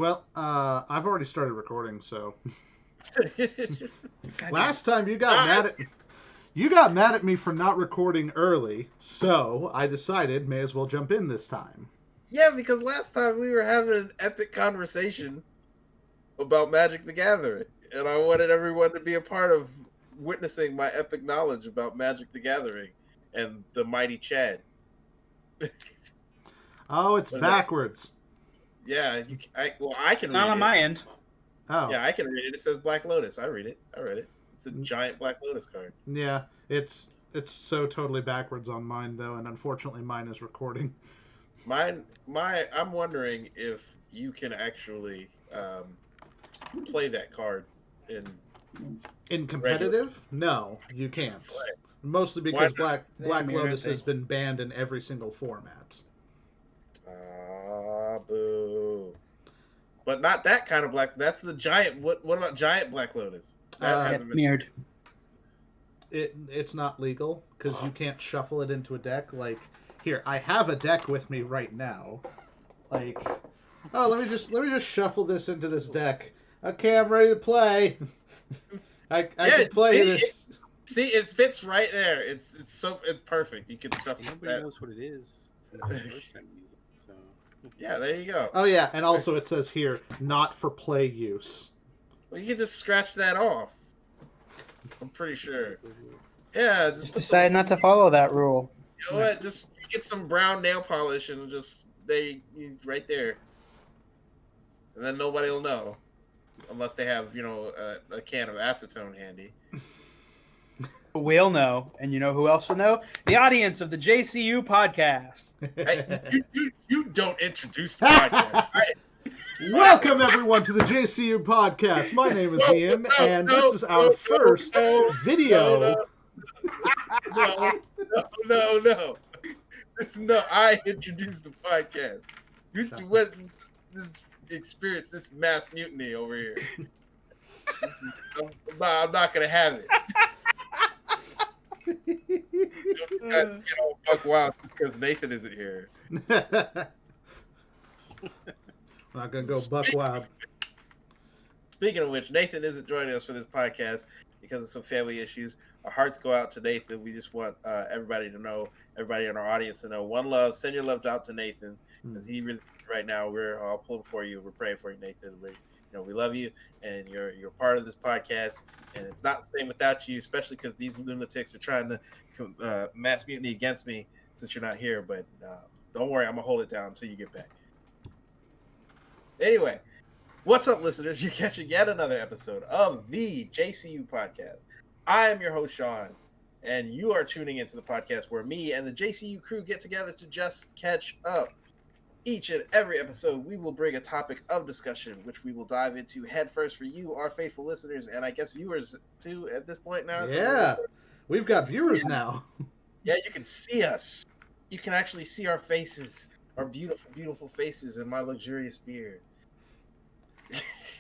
Well, I've already started recording, so God last time you got mad at me for not recording early, so I decided may as well jump in this time. Yeah, because last time we were having an epic conversation about Magic the Gathering, and I wanted everyone to be a part of witnessing my epic knowledge about Magic the Gathering and the mighty Chad. Oh, it's backwards. Yeah, I can read Not on it. my end. Oh, Yeah, I can read it. It says Black Lotus. I read it. It's a giant Black Lotus card. yeah. It's so totally backwards on mine though, and unfortunately mine is recording. I'm wondering if you can actually play that card in competitive. No, you can't. Mostly because Black Lotus has been banned in every single format. Boo. But not that kind of black. That's the giant. What about giant Black Lotus? That hasn't been Mirrored. It's not legal because you can't shuffle it into a deck. Like here, I have a deck with me right now. Like, oh, let me just shuffle this into this deck. Okay, I'm ready to play. I can play this. See, it fits right there. It's perfect. You can shuffle. Nobody knows what it is. The first time you use it, so. Yeah, there you go. Oh yeah, and also it says here, not for play use. Well, you can just scratch that off. I'm pretty sure. Yeah, Just decide not to follow that rule. You know what? Just get some brown nail polish and just he's right there, and then nobody will know, unless they have a can of acetone handy. We'll know, and you know who else will know? The audience of the JCU podcast. Hey, you don't introduce the podcast. Right? Welcome everyone to the JCU podcast. My name is Ian, and this is our first video. No. No, I introduced the podcast. This experience, this mass mutiny over here. I'm not gonna have it. Buck wild because Nathan isn't here. We're not gonna go buck wild. Speaking of which, Nathan isn't joining us for this podcast because of some family issues. Our hearts go out to Nathan. We just want everybody to know, everybody in our audience to know, one love. Send your love out to Nathan because he really, right now, we're all pulling for you. We're praying for you, Nathan. We love you, and you're part of this podcast. And it's not the same without you, especially because these lunatics are trying to mass mutiny against me since you're not here. But don't worry, I'm gonna hold it down until you get back. Anyway, what's up, listeners? You're catching yet another episode of the JCU podcast. I am your host, Sean, and you are tuning into the podcast where me and the JCU crew get together to just catch up. Each and every episode, we will bring a topic of discussion, which we will dive into head first for you, our faithful listeners, and I guess viewers too at this point now. Yeah, we've got viewers now. Yeah, you can see us. You can actually see our faces, our beautiful, beautiful faces, and my luxurious beard.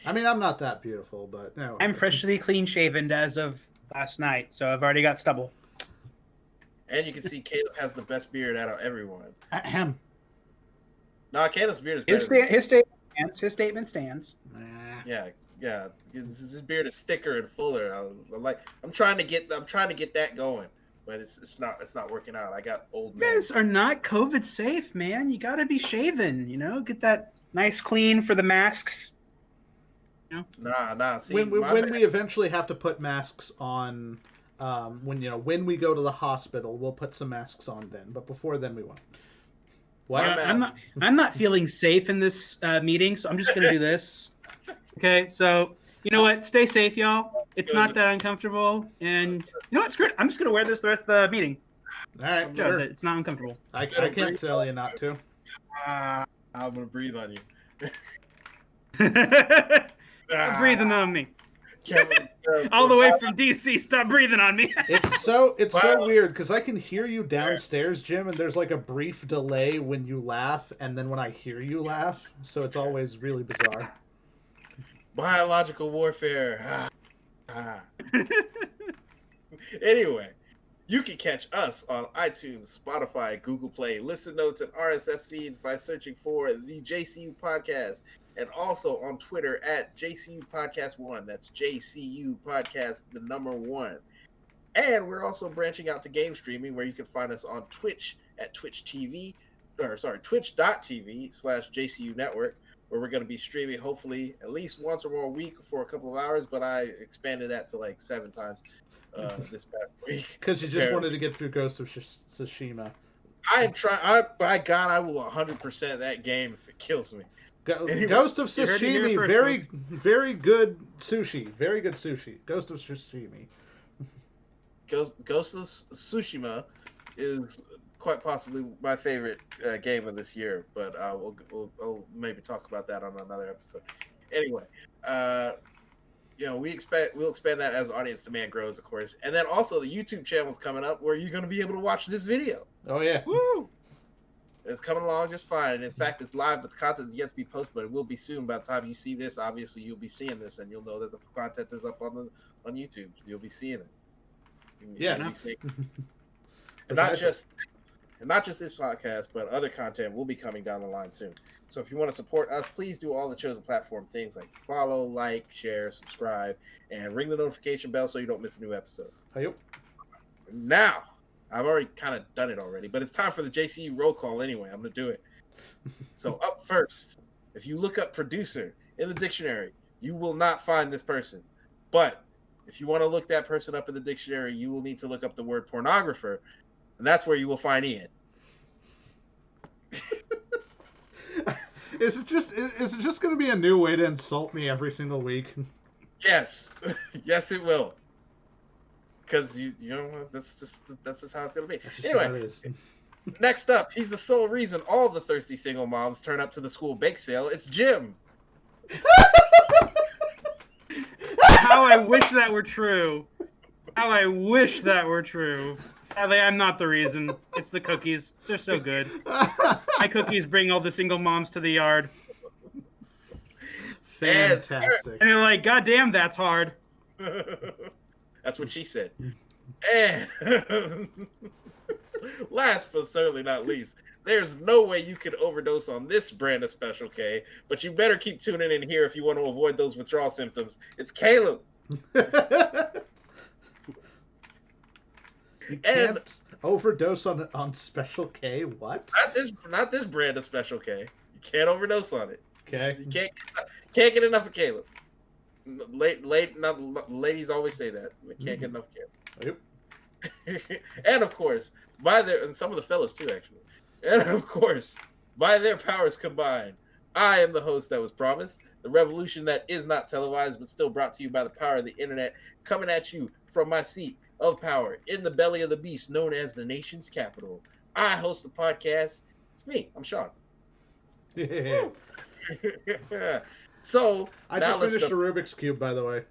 I mean, I'm not that beautiful, but no. I'm freshly clean shaven as of last night, so I've already got stubble. And you can see Caleb has the best beard out of everyone. Ahem. No, Caleb's beard is better. His statement stands. Yeah. His beard is thicker and fuller. I'm trying to get that going, but it's not working out. I got old man. You guys are not COVID safe, man. You got to be shaven. Get that nice clean for the masks. Nah. See, when we eventually have to put masks on, when we go to the hospital, we'll put some masks on then. But before then, we won't. Yeah, I'm not feeling safe in this meeting, so I'm just gonna do this. Okay, so you know what? Stay safe, y'all. It's not that uncomfortable, and you know what? Screw it. I'm just gonna wear this the rest of the meeting. All right, sure. It's not uncomfortable. I can't tell you not to. I'm gonna breathe on you. Stop breathing on me. All the way from DC. Stop breathing on me. It's so weird because I can hear you downstairs, Jim, and there's like a brief delay when you laugh and then when I hear you laugh, so it's always really bizarre. Biological warfare. Anyway, you can catch us on iTunes, Spotify, Google Play, Listen Notes, and RSS feeds by searching for the JCU podcast. and also on Twitter at JCU Podcast 1. That's JCU Podcast, the number 1. And we're also branching out to game streaming, where you can find us on Twitch at twitch.tv/JCU Network, where we're going to be streaming hopefully at least once or more a week for a couple of hours, but I expanded that to like 7 times this past week. Because you just wanted to get through Ghost of Tsushima. I am trying. By God, I will 100% that game if it kills me. Anyway, Ghost of Tsushima, very good sushi. Very good sushi. Ghost of Tsushima. Ghost of Tsushima is quite possibly my favorite game of this year, but we'll maybe talk about that on another episode. Anyway, we'll expand that as audience demand grows, of course, and then also the YouTube channel is coming up where you're going to be able to watch this video. Oh yeah, woo! It's coming along just fine, and in fact, it's live, but the content is yet to be posted, but it will be soon. By the time you see this, obviously you'll be seeing this, and you'll know that the content is up on YouTube. You'll be seeing it. Yeah, and not just this podcast, but other content will be coming down the line soon. So if you want to support us, please do all the chosen platform things like follow, like, share, subscribe, and ring the notification bell so you don't miss a new episode. Yep. Now, I've already kind of done it already, but it's time for the JCU roll call anyway. I'm going to do it. So up first, if you look up producer in the dictionary, you will not find this person. But if you want to look that person up in the dictionary, you will need to look up the word pornographer, and that's where you will find Ian. Is it just going to be a new way to insult me every single week? Yes, yes, it will. Because you know that's just how it's going to be. Anyway, next up, he's the sole reason all the thirsty single moms turn up to the school bake sale. It's Jim. How I wish that were true. How I wish that were true. Sadly, I'm not the reason. It's the cookies. They're so good. My cookies bring all the single moms to the yard. Fantastic. And they're like, God damn, that's hard. That's what she said. And last but certainly not least, there's no way you could overdose on this brand of Special K, but you better keep tuning in here if you want to avoid those withdrawal symptoms. It's Caleb. You can't overdose on Special K. What? Not this brand of Special K. You can't overdose on it. Okay. You can't get enough of Caleb. Ladies always say that. They can't get enough of Caleb. Yep. And of course, and some of the fellas too, actually. And of course, by their powers combined, I am the host that was promised. The revolution that is not televised, but still brought to you by the power of the internet, coming at you from my seat of power in the belly of the beast known as the nation's capital. I host the podcast. It's me. I'm Sean. Yeah. So I just finished a Rubik's Cube, by the way.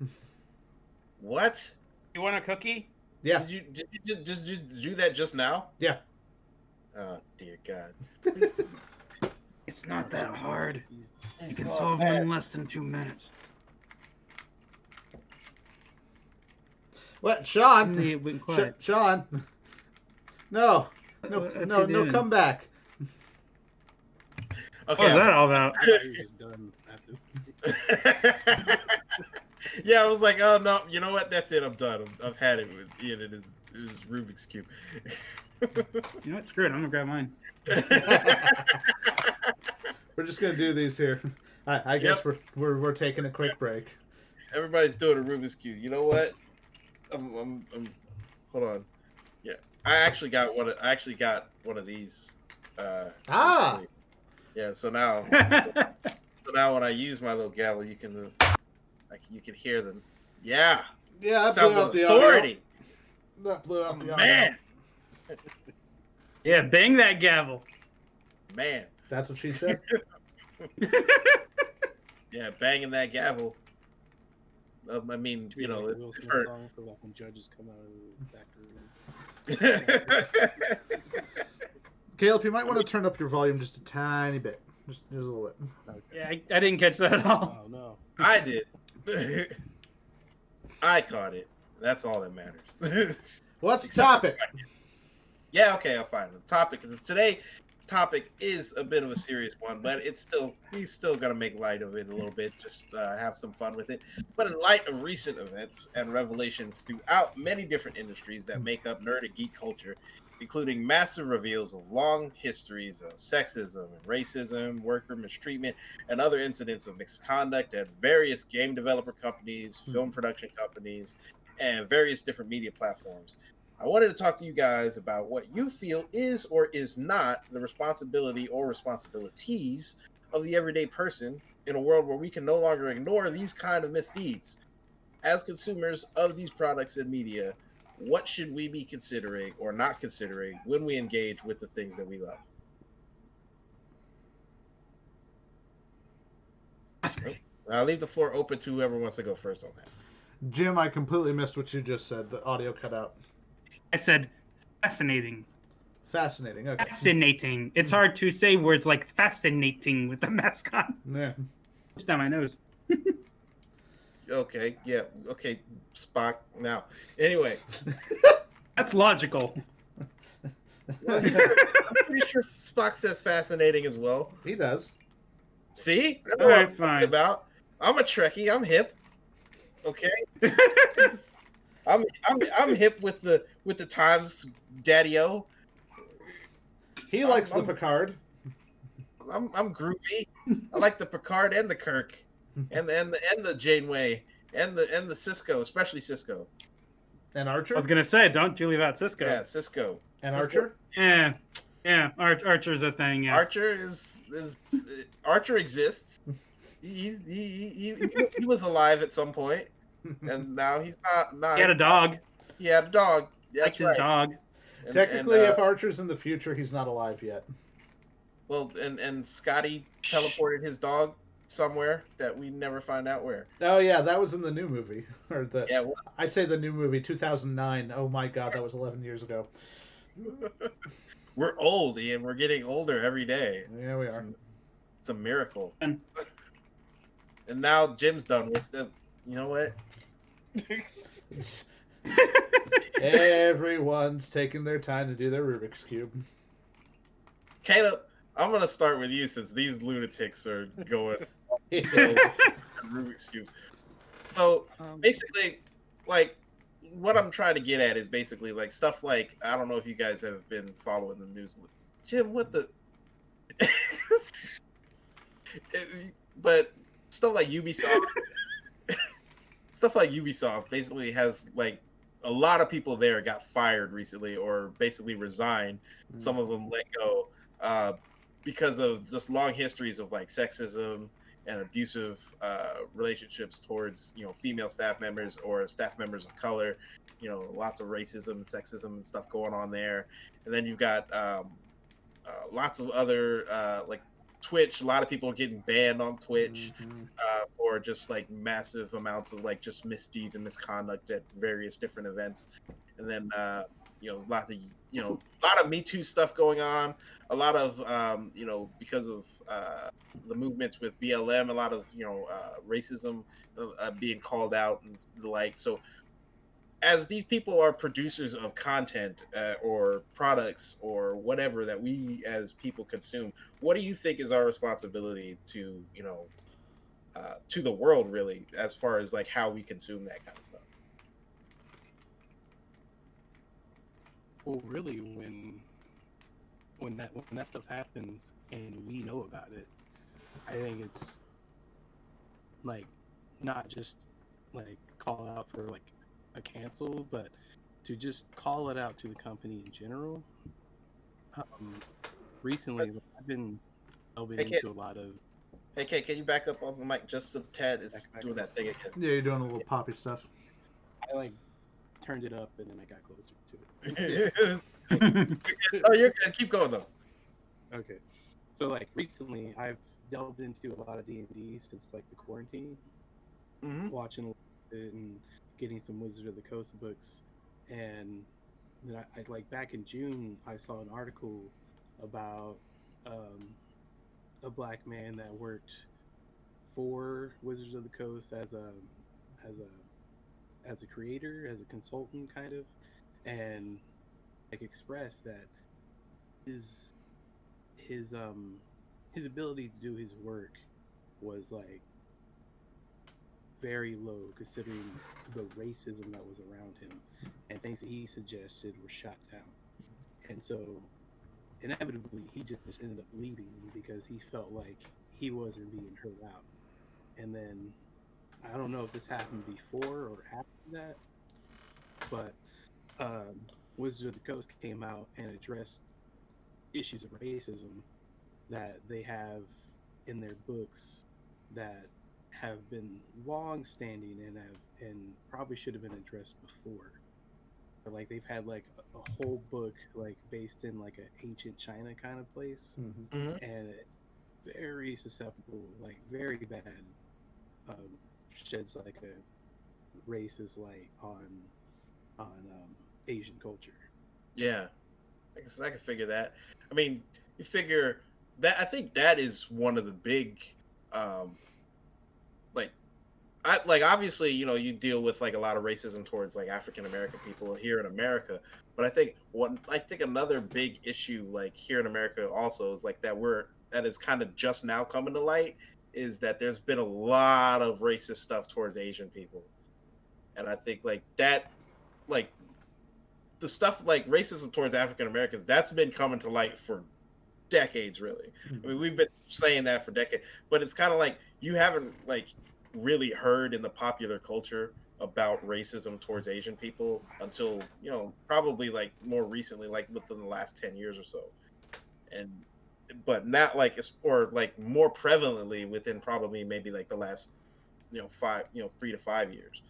What? You want a cookie? Yeah. Did you just do that just now? Yeah. Oh dear God. It's not that hard. You can solve them in less than 2 minutes. What, Sean? They went quiet. Sean. No, come back. Okay. What was that all about? I thought he was just done after. Yeah, I was like, oh no, you know what? That's it. I'm done. I've had it with Ian and his Rubik's Cube. You know what? Screw it. I'm gonna grab mine. We're just gonna do these here. I guess we're taking a quick break. Everybody's doing a Rubik's Cube. You know what? I'm hold on. Yeah, I actually got one of these. Yeah. So now when I use my little gavel, you can hear them. Yeah. Yeah. That sound blew out of the authority. Audio. That blew out the audio. Man. Yeah, bang that gavel. Man. That's what she said. Yeah, banging that gavel. I mean, you know, Will Smith song for like when judges come out of the back room. Caleb, you might want to turn up your volume just a tiny bit. Just a little bit. Okay. Yeah, I didn't catch that at all. Oh no. I did. I caught it. That's all that matters. What's the topic? Yeah, okay, I'll find the topic. Today topic is a bit of a serious one, but he's still gonna make light of it a little bit, just have some fun with it. But in light of recent events and revelations throughout many different industries that make up nerd and geek culture, including massive reveals of long histories of sexism and racism, worker mistreatment, and other incidents of misconduct at various game developer companies, film production companies, and various different media platforms, I wanted to talk to you guys about what you feel is or is not the responsibility or responsibilities of the everyday person in a world where we can no longer ignore these kind of misdeeds. As consumers of these products and media, what should we be considering or not considering when we engage with the things that we love? I'll leave the floor open to whoever wants to go first on that. Jim, I completely missed what you just said. The audio cut out. I said fascinating. Fascinating. Okay. Fascinating. It's hard to say words like fascinating with the mask on. Yeah. Push down my nose. Okay. Yeah. Okay. Spock. Now. Anyway. That's logical. Well, I'm pretty sure Spock says fascinating as well. He does. See? All right, fine. About. I'm a Trekkie. I'm hip. Okay. I'm hip with the times, Daddy-O. He likes the Picard. I'm groovy. I like the Picard and the Kirk, and the Janeway and the Cisco, especially Cisco. And Archer. I was gonna say, don't you leave out Cisco. Yeah, Cisco. And Cisco. Archer. Yeah. Archer's a thing. Yeah. Archer Archer exists. He was alive at some point, and now he's not. He had a dog. He had a dog. That's his dog. Technically, if Archer's in the future, he's not alive yet. Well, and Scotty teleported his dog somewhere that we never find out where. Oh yeah, that was in the new movie, or the. Yeah, well, I say the new movie, 2009. Oh my god, that was 11 years ago. We're old, Ian. We're getting older every day. Yeah, we are. It's a miracle. And now Jim's done with the. You know what? Everyone's taking their time to do their Rubik's Cube. Caleb, I'm going to start with you since these lunatics are going Rubik's Cubes. So basically, like, what I'm trying to get at is basically like stuff like, I don't know if you guys have been following the news. Jim, what the? But stuff like Ubisoft. Stuff like Ubisoft basically has like a lot of people there got fired recently or basically resigned. Some of them let go because of just long histories of like sexism and abusive relationships towards, you know, female staff members or staff members of color. You know, lots of racism and sexism and stuff going on there. And then you've got lots of other like Twitch. A lot of people are getting banned on Twitch for just like massive amounts of like just misdeeds and misconduct at various different events. And then you know, a lot of Me Too stuff going on. A lot of you know, because of the movements with BLM, a lot of, you know, racism being called out and the like. So as these people are producers of content or products or whatever that we as people consume, what do you think is our responsibility to, you know, to the world really, as far as like how we consume that kind of stuff? Well, really, when that stuff happens and we know about it, I think it's like not just like call out for like a cancel, but to just call it out to the company in general. Recently, I've been delving into a lot of. Hey, Kay, can you back up on the mic just a tad? It's doing that thing again. Yeah, you're doing a little poppy stuff. I like turned it up and then I got closer to it. Oh, you're good. Keep going though. Okay, so like recently, I've delved into a lot of D&D since like the quarantine, watching a little bit and getting some Wizard of the Coast books, and then I like back in June I saw an article about a black man that worked for Wizards of the Coast as a creator, as a consultant kind of, and like expressed that his ability to do his work was like very low considering the racism that was around him, and things that he suggested were shot down. And so inevitably he just ended up leaving because he felt like he wasn't being heard out. And then I don't know if this happened before or after that, but Wizards of the Coast came out and addressed issues of racism that they have in their books that have been long standing and probably should have been addressed before. Like they've had like a whole book like based in like an ancient China kind of place, and it's very susceptible, like very bad. Sheds like a racist light on Asian culture. Yeah, I can figure that. I mean, you figure that I think that is one of the big, obviously, you know, you deal with like a lot of racism towards like African American people here in America, but I think another big issue like here in America also is like that is kind of just now coming to light is that there's been a lot of racist stuff towards Asian people, and I think like that, like the stuff like racism towards African Americans, that's been coming to light for decades, really. I mean, we've been saying that for decades, but it's kind of like you haven't like really heard in the popular culture about racism towards Asian people until, you know, probably like more recently, like within the last 10 years or so. But not like or like more prevalently within probably maybe like the last, you know, 3 to 5 years.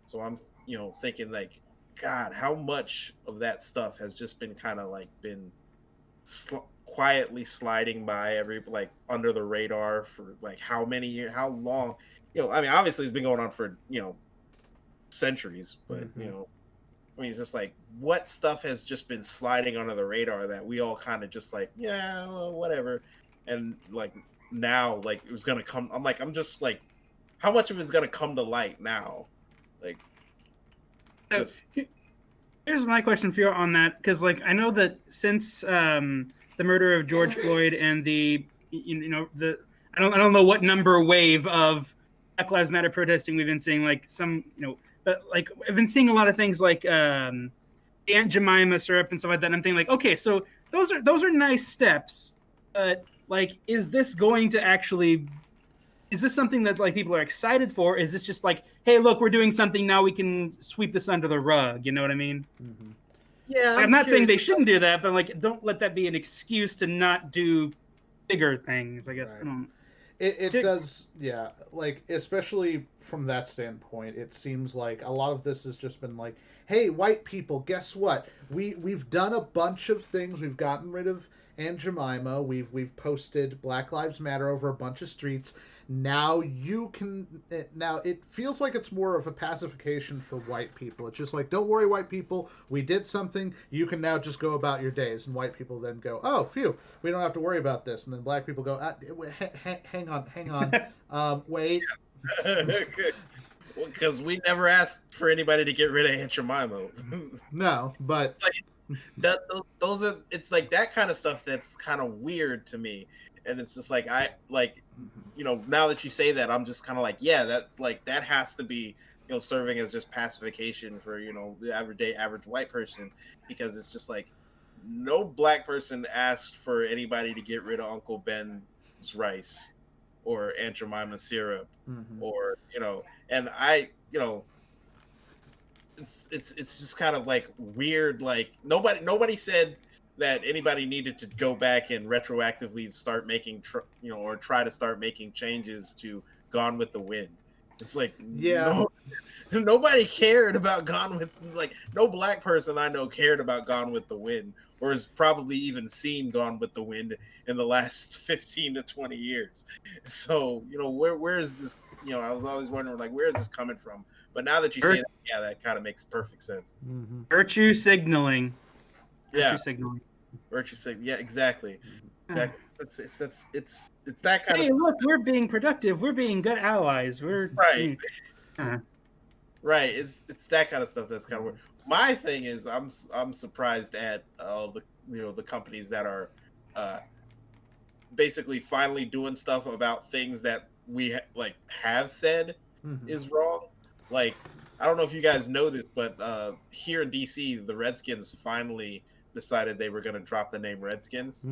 So I'm, you know, thinking like, God, how much of that stuff has just been kind of like been quietly sliding by like under the radar for like how many years, how long, you know, I mean, obviously it's been going on for, you know, centuries, but you know, I mean, it's just like what stuff has just been sliding under the radar that we all kind of just like, yeah, well, whatever. And like now, like it was going to come. I'm just like, how much of it's going to come to light now? Like, just. Here's my question for you on that. Because like, I know that since the murder of George Floyd and the, I don't know what number wave of Black Lives Matter protesting we've been seeing, like some, you know, but like I've been seeing a lot of things like Aunt Jemima syrup and stuff like that. And I'm thinking like, okay, so those are nice steps, but like, is this going to actually? Is this something that like people are excited for? Is this just like, hey, look, we're doing something now, we can sweep this under the rug? You know what I mean? Yeah, like, I'm not saying they shouldn't do that, but like, don't let that be an excuse to not do bigger things. I guess. Right. I don't. It does, yeah. Like, especially from that standpoint, it seems like a lot of this has just been like, hey, white people, guess what? We've done a bunch of things. We've gotten rid of Aunt Jemima. We've posted Black Lives Matter over a bunch of streets. Now you can. Now it feels like it's more of a pacification for white people. It's just like, don't worry, white people. We did something. You can now just go about your days. And white people then go, oh, phew, we don't have to worry about this. And then black people go, hang on, wait. Because we never asked for anybody to get rid of Aunt Jemima. No, but those are. It's like that kind of stuff that's kind of weird to me, and it's just like you know, now that you say that, I'm just kind of like, yeah, that's like that has to be, you know, serving as just pacification for, you know, the average white person, because it's just like no black person asked for anybody to get rid of Uncle Ben's rice or Aunt Jemima's syrup, or, you know, and you know, it's just kind of like weird. Like nobody said that anybody needed to go back and retroactively start making, you know, or try to start making changes to Gone with the Wind. It's like, yeah, nobody cared about Gone with, like, no black person I know cared about Gone with the Wind, or has probably even seen Gone with the Wind in the last 15 to 20 years. So, you know, where is this, you know, I was always wondering, like, where is this coming from? But now that you say that, yeah, that kind of makes perfect sense. Virtue signaling. Yeah. Virtue signaling. Yeah, exactly. Exactly. It's that kind of. Hey, look, we're being productive. We're being good allies. We're right. Right. It's that kind of stuff that's kind of weird. My thing is, I'm surprised at all the, you know, the companies that are basically finally doing stuff about things that we have said is wrong. Like, I don't know if you guys know this, but here in DC, the Redskins finally decided they were going to drop the name Redskins.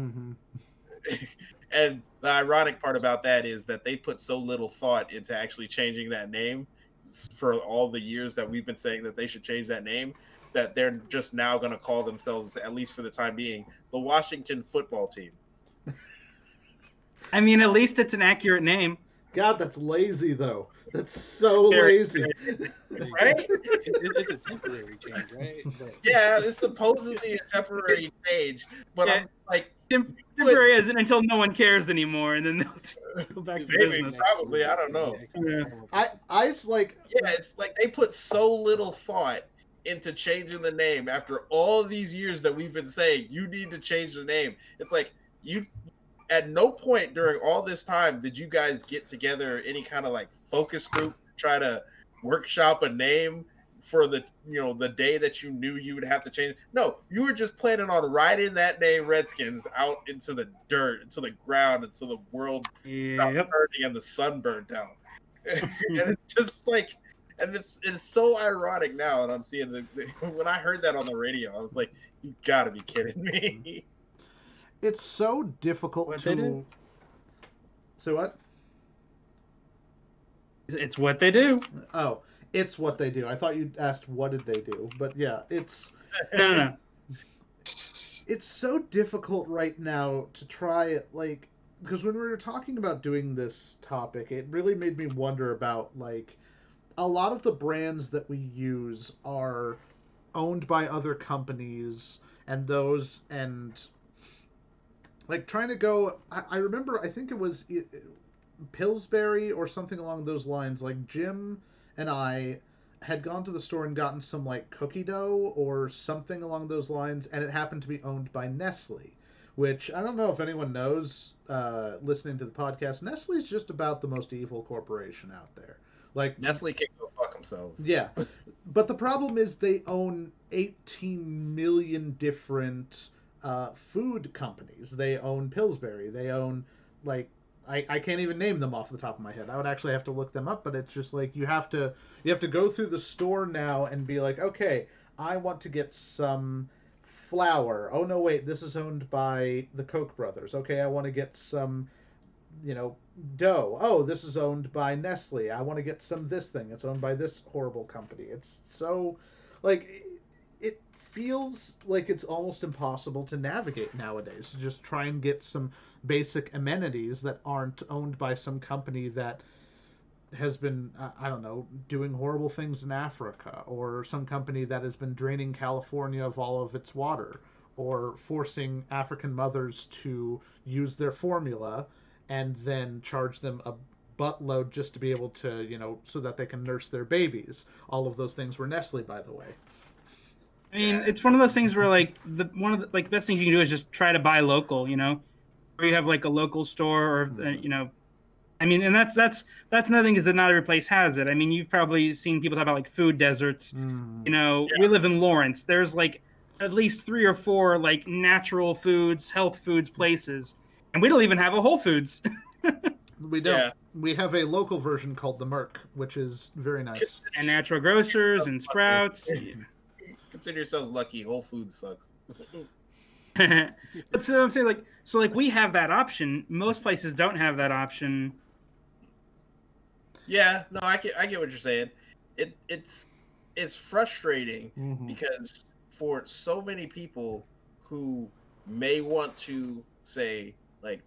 And the ironic part about that is that they put so little thought into actually changing that name for all the years that we've been saying that they should change that name, that they're just now going to call themselves, at least for the time being, the Washington Football Team. I mean, at least it's an accurate name. God, that's lazy, though. That's so lazy. Right? It's a temporary change, right? But... Yeah, it's supposedly a temporary change, but I'm like... Temporary isn't until no one cares anymore, and then they'll go back to business. Probably, I don't know. I it's like... Yeah, it's like they put so little thought into changing the name after all these years that we've been saying, you need to change the name. It's like, you... At no point during all this time did you guys get together any kind of like focus group, try to workshop a name for the the day that you knew you would have to change. No, you were just planning on riding that name Redskins out into the dirt, into the ground, until the world stopped burning and the sun burned down. And it's just like, and it's so ironic now. And I'm seeing when I heard that on the radio, I was like, you gotta be kidding me. It's so difficult to... So what? It's what they do. Oh, it's what they do. I thought you asked what did they do, but yeah, it's... No. It's so difficult right now to try it, like... Because when we were talking about doing this topic, it really made me wonder about, like... A lot of the brands that we use are owned by other companies, and those... and like trying to go, I remember, I think it was Pillsbury or something along those lines. Like Jim and I had gone to the store and gotten some like cookie dough or something along those lines, and it happened to be owned by Nestle, which I don't know if anyone knows listening to the podcast. Nestle is just about the most evil corporation out there. Like Nestle can go fuck themselves. Yeah, but the problem is they own 18 million different food companies. They own Pillsbury. They own, like, I can't even name them off the top of my head. I would actually have to look them up, but it's just like you have to go through the store now and be like, okay, I want to get some flour. Oh no, wait, this is owned by the Koch brothers. Okay, I want to get some, dough. Oh, this is owned by Nestle. I want to get some this thing. It's owned by this horrible company. It's so, like, it feels like it's almost impossible to navigate nowadays. Just try and get some basic amenities that aren't owned by some company that has been, I don't know, doing horrible things in Africa, or some company that has been draining California of all of its water, or forcing African mothers to use their formula and then charge them a buttload just to be able to, so that they can nurse their babies. All of those things were Nestle, by the way. I mean, it's one of those things where one of the best things you can do is just try to buy local, where you have like a local store, or I mean, and that's another thing, is that not every place has it. I mean, you've probably seen people talk about like food deserts. We live in Lawrence. There's like at least 3 or 4 like natural foods, health foods places, and we don't even have a Whole Foods. We don't. Yeah. We have a local version called the Merc, which is very nice. And Natural Grocers and Sprouts. Consider yourselves lucky. Whole Foods sucks. But so I'm saying, like we have that option. Most places don't have that option. Yeah, no, I get what you're saying. It's frustrating because for so many people who may want to say like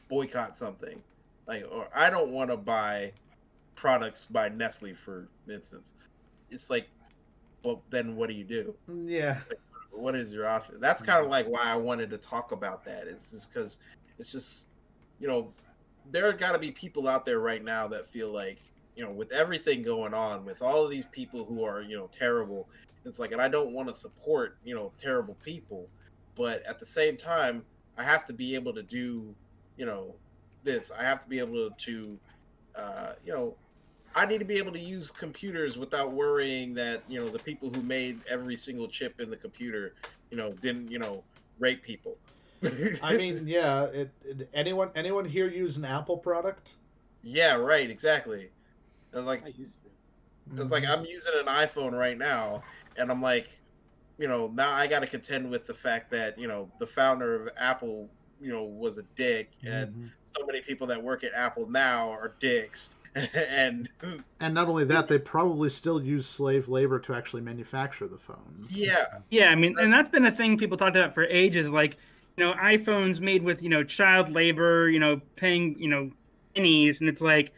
boycott something, like, or I don't want to buy products by Nestle, for instance. It's like, well, then what do you do? Yeah. Like, what is your option? That's kind of like why I wanted to talk about that. It's just because it's just, there got to be people out there right now that feel like, with everything going on, with all of these people who are, terrible, it's like, and I don't want to support, terrible people, but at the same time, I have to be able to do, this. I have to be able to, I need to be able to use computers without worrying that, the people who made every single chip in the computer, didn't, rape people. I mean, yeah. Anyone here use an Apple product? Yeah, right, exactly. And like I used to. it's like I'm using an iPhone right now, and I'm like, now I got to contend with the fact that the founder of Apple, was a dick, and Mhm. so many people that work at Apple now are dicks, and And not only that, they probably still use slave labor to actually manufacture the phones. yeah, Yeah, I mean, and that's been a thing people talked about for ages. Like, iPhones made with child labor, paying pennies, and it's like,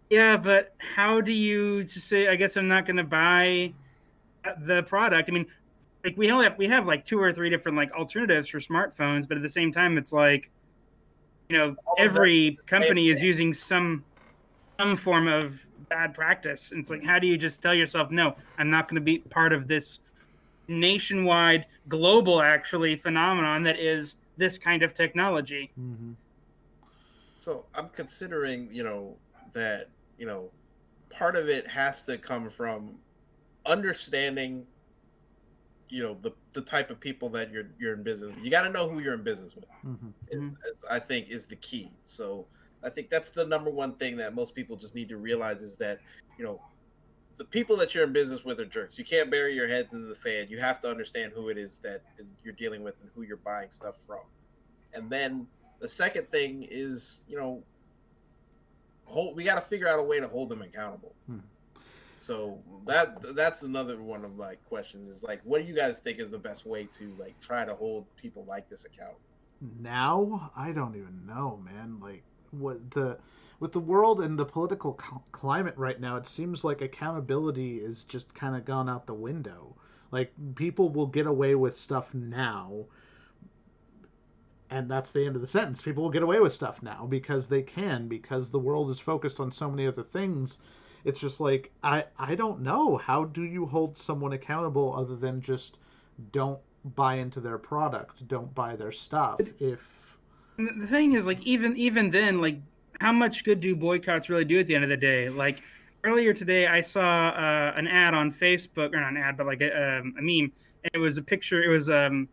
yeah, but how do you just say? I guess I'm not going to buy the product. I mean, like we have like two or three different like alternatives for smartphones, but at the same time, it's like all of them every the same company is thing. using some form of bad practice. And it's like, how do you just tell yourself, no, I'm not going to be part of this nationwide, global, actually, phenomenon that is this kind of technology? Mm-hmm. So I'm considering, that part of it has to come from understanding the type of people that you're in business with. You got to know who you're in business with. Mm-hmm. I think is the key. So I think that's the number one thing that most people just need to realize is that the people that you're in business with are jerks. You can't bury your heads in the sand. You have to understand who it is that you're dealing with and who you're buying stuff from. And then the second thing is we got to figure out a way to hold them accountable. So that's another one of my questions is like, what do you guys think is the best way to like try to hold people like this accountable? Now, I don't even know, man. Like, with the world and the political climate right now, it seems like accountability is just kind of gone out the window. Like, people will get away with stuff now, and that's the end of the sentence. People will get away with stuff now because they can, because the world is focused on so many other things. It's just like, I don't know. How do you hold someone accountable other than just don't buy into their product, don't buy their stuff? If And the thing is, like, even then, like, how much good do boycotts really do at the end of the day? Like, earlier today, I saw an ad on Facebook, or not an ad, but like a meme. And it was a picture. It was one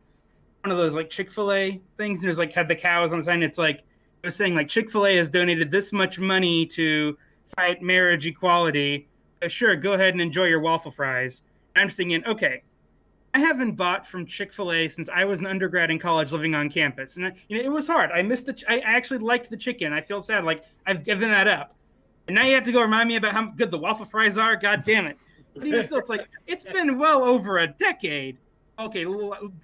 of those like Chick-fil-A things. And it was like had the cows on the sign. It's like it was saying like Chick-fil-A has donated this much money to fight marriage equality. Sure, go ahead and enjoy your waffle fries. And I'm just thinking, okay, I haven't bought from Chick-fil-A since I was an undergrad in college living on campus. And it was hard. I actually liked the chicken. I feel sad. Like, I've given that up. And now you have to go remind me about how good the waffle fries are? God damn it. But even still, it's like, it's been well over a decade. Okay,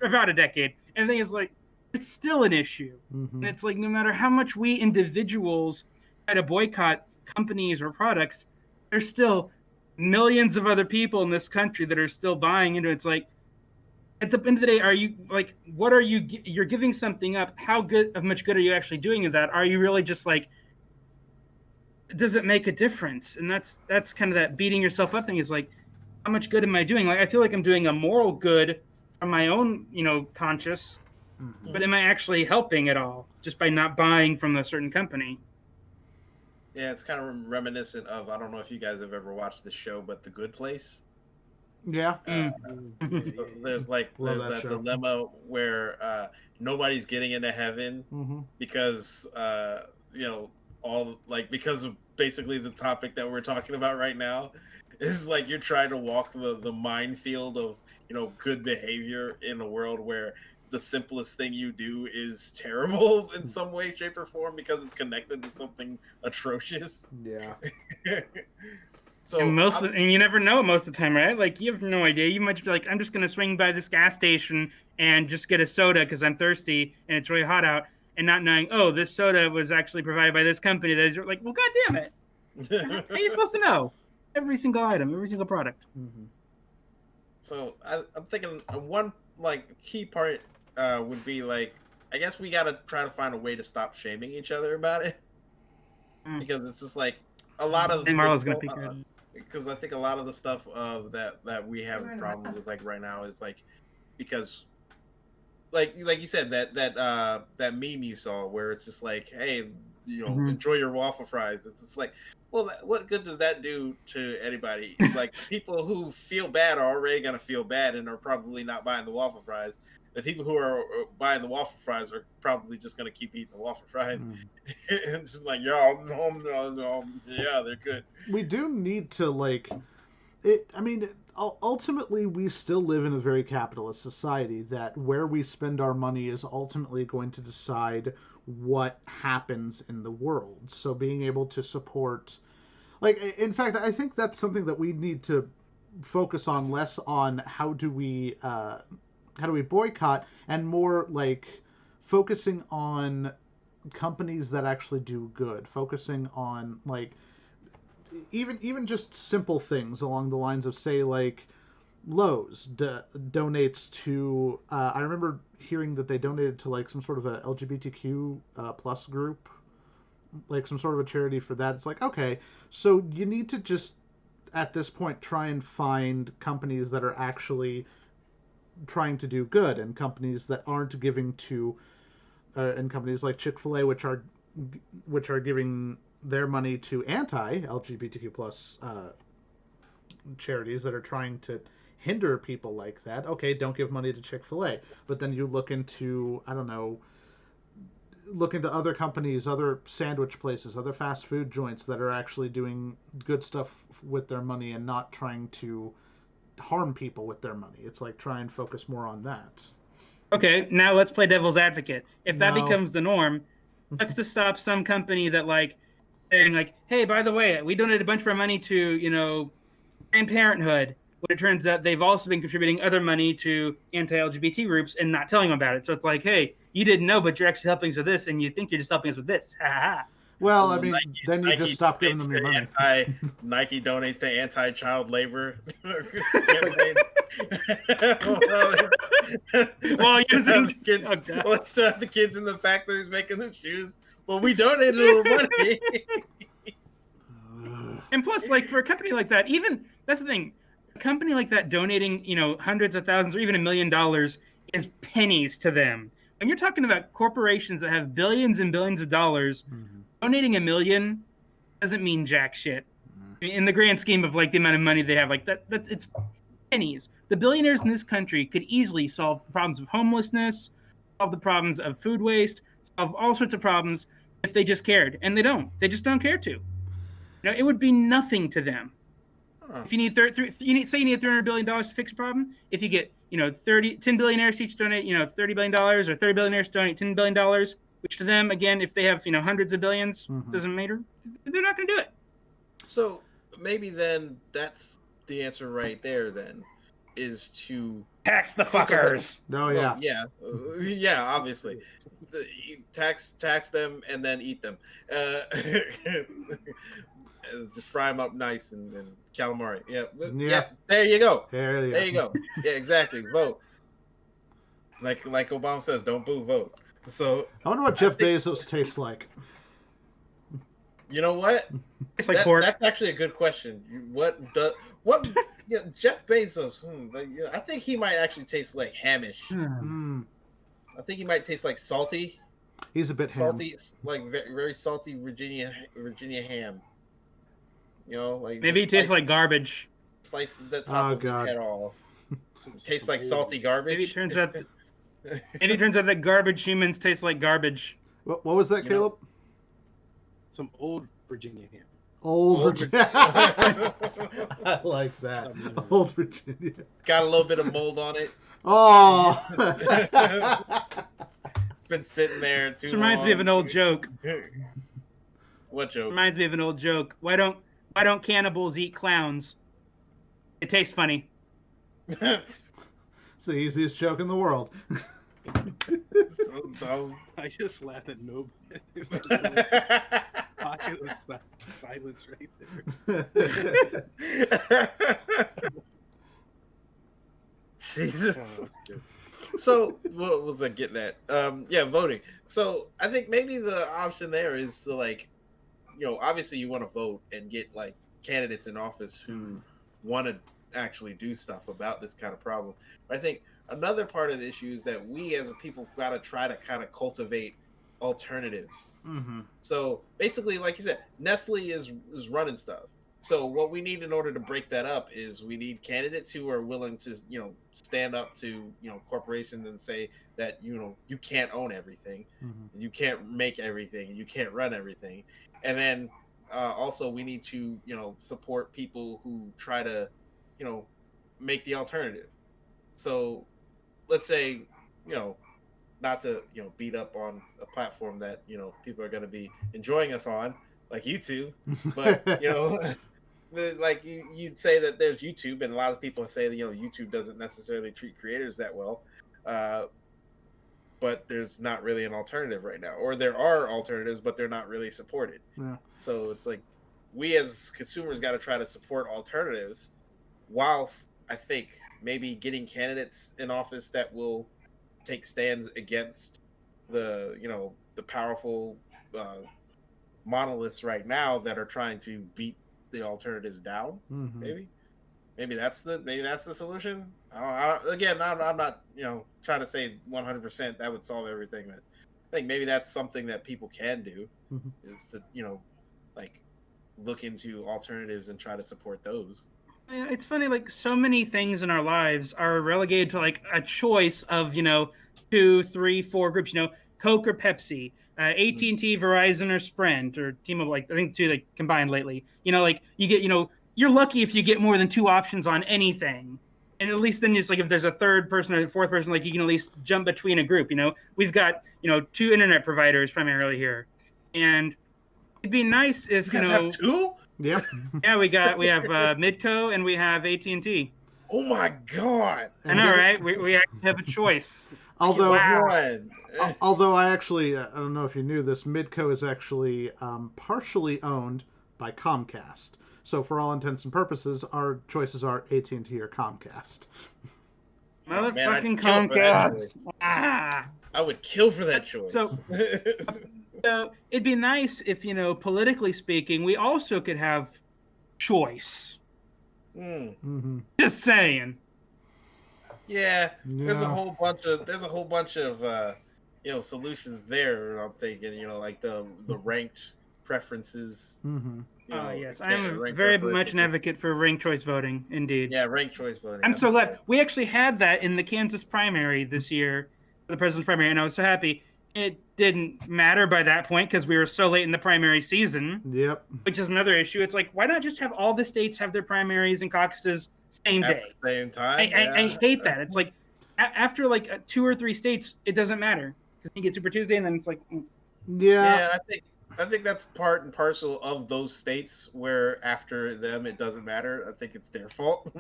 about a decade. And the thing is, like, it's still an issue. mm-hmm. And it's like, no matter how much we individuals try to boycott companies or products, there's still millions of other people in this country that are still buying into it. It's like, at the end of the day, are you like, what are you're giving something up? How much good are you actually doing in that? Are you really just like, does it make a difference? And that's kind of that beating yourself up thing is like, how much good am I doing? Like, I feel like I'm doing a moral good from my own, conscience, Mm-hmm. but am I actually helping at all just by not buying from a certain company? Yeah, it's kind of reminiscent of, I don't know if you guys have ever watched the show, but The Good Place. Yeah. So there's that show. dilemma where nobody's getting into heaven Mm-hmm. because because of basically the topic that we're talking about right now is like you're trying to walk the minefield of good behavior in a world where the simplest thing you do is terrible in some way, shape, or form because it's connected to something atrocious. Yeah. So and you never know most of the time, right? Like, you have no idea. You might just be like, I'm just going to swing by this gas station and just get a soda because I'm thirsty and it's really hot out, and not knowing, oh, this soda was actually provided by this company. That is like, well, God damn it. How are you supposed to know every single item, every single product? Mm-hmm. So I'm thinking one key part would be like, I guess we got to try to find a way to stop shaming each other about it, because it's just like a lot of. And Marlo's gonna pick because I think a lot of the stuff that we have problems with like right now is like because like you said that meme you saw where it's just like, hey, enjoy your waffle fries. It's just like, well, what good does that do to anybody? Like, people who feel bad are already gonna feel bad and are probably not buying the waffle fries. the people who are buying the waffle fries are probably just going to keep eating the waffle fries. And it's just like, no, yeah, they're good. We do need to ultimately, we still live in a very capitalist society that where we spend our money is ultimately going to decide what happens in the world. So being able to support, in fact, I think that's something that we need to focus on less on how do we boycott, and more focusing on companies that actually do good, focusing on even just simple things along the lines of, say, Lowe's donates to. I remember hearing that they donated to some sort of a LGBTQ plus group, some sort of a charity for that. It's okay, so you need to just at this point try and find companies that are actually trying to do good, and companies that aren't giving to, and companies like Chick-fil-A, which are giving their money to anti-LGBTQ plus charities that are trying to hinder people like that. Okay, don't give money to Chick-fil-A, but then you look into, I don't know, other companies, other sandwich places, other fast food joints that are actually doing good stuff with their money and not trying to harm people with their money. It's try and focus more on that. Okay, now let's play devil's advocate. If that becomes the norm, what's to stop some company that saying hey, by the way, we donated a bunch of our money to, Planned Parenthood, when it turns out they've also been contributing other money to anti-LGBT groups and not telling them about it. So it's hey, you didn't know, but you're actually helping us with this, and you think you're just helping us with this. Ha ha. Well, I mean, then you just stop giving them your money. Nike donates to anti-child labor. Well, using kids, let's have the kids in the factories making the shoes. Well, we donated our money. And plus, for a company like that, even that's the thing, a company like that donating, hundreds of thousands or even $1 million is pennies to them. When you're talking about corporations that have billions and billions of dollars, donating $1 million doesn't mean jack shit. In the grand scheme of the amount of money they have, it's pennies. The billionaires in this country could easily solve the problems of homelessness, solve the problems of food waste, solve all sorts of problems if they just cared, and they don't. They just don't care to. It would be nothing to them. If you need $300 billion to fix a problem, if you get 10 billionaires each donate $30 billion, or 30 billionaires donate $10 billion, which to them, again, if they have hundreds of billions, doesn't matter. They're not going to do it. So maybe then that's the answer right there. Then is to tax the fuckers. No, yeah, yeah, obviously, tax them and then eat them. Just fry them up nice and calamari. Yeah. There you go. There you go. Yeah, exactly. Vote. Like Obama says, don't boo, vote. So I wonder what Jeff Bezos tastes like. You know what? It's like pork. That's actually a good question. Jeff Bezos. I think he might actually taste like hamish. I think he might taste like salty. He's a bit salty, very salty Virginia ham. Maybe he tastes like garbage. Slice the top of his head off. Tastes like salty garbage. Maybe it turns out that garbage humans taste like garbage. What was that, Caleb? Some old Virginia ham. Old Virginia. I like that. Old Virginia. Got a little bit of mold on it. Oh. It's been sitting there too long. This reminds me of an old joke. What joke? Reminds me of an old joke. Why don't cannibals eat clowns? It tastes funny. It's the easiest joke in the world. So dumb. I just laughed at nobody. Pocket of silence right there. Jesus. So what was I getting at? Voting. So I think maybe the option there is to obviously you want to vote and get candidates in office who want to actually do stuff about this kind of problem. But I think another part of the issue is that we as a people got to try to kind of cultivate alternatives. So basically, like you said, Nestle is running stuff. So what we need in order to break that up is we need candidates who are willing to, stand up to, corporations and say that, you can't own everything, you can't make everything, and you can't run everything. And then also we need to, support people who try to, make the alternative. So let's say, not to, beat up on a platform that, people are going to be enjoying us on, like YouTube, but, like you'd say that there's YouTube, and a lot of people say that YouTube doesn't necessarily treat creators that well, but there's not really an alternative right now, or there are alternatives but they're not really supported. So it's like we as consumers got to try to support alternatives, whilst I think maybe getting candidates in office that will take stands against the the powerful monoliths right now that are trying to beat the alternatives down. Maybe that's the solution. Again, I'm not trying to say 100% that would solve everything, but I think maybe that's something that people can do, is to like look into alternatives and try to support those. Yeah, it's funny, like so many things in our lives are relegated to like a choice of 2, 3, 4 groups. Coke or Pepsi, AT&T, Verizon, or Sprint, or T-Mobile. Like I think the two like combined lately. Like you get you're lucky if you get more than 2 options on anything, and at least then it's like if there's a third person or a fourth person, like you can at least jump between a group. We've got 2 internet providers primarily here, and it'd be nice if you guys have 2. Yep. Yeah, we have Midco and we have AT&T. Oh my god! I know, right? We actually have a choice. Although I actually, I don't know if you knew this, Midco is actually partially owned by Comcast. So for all intents and purposes, our choices are AT&T or Comcast. Motherfucking Comcast! I would kill for that choice. So it'd be nice if, politically speaking, we also could have choice. Just saying. Yeah, there's a whole bunch of solutions there. I'm thinking, like the ranked preferences. Yes, I am very much an advocate for ranked choice voting. Indeed. Yeah, ranked choice voting. I'm so glad we actually had that in the Kansas primary this year, the president's primary, and I was so happy. It didn't matter by that point because we were so late in the primary season. Yep. Which is another issue. It's like, why not just have all the states have their primaries and caucuses same day? At the same time. I hate that. It's like after like 2 or 3 states, it doesn't matter because you get Super Tuesday and then it's like. Yeah, I think that's part and parcel of those states where after them it doesn't matter. I think it's their fault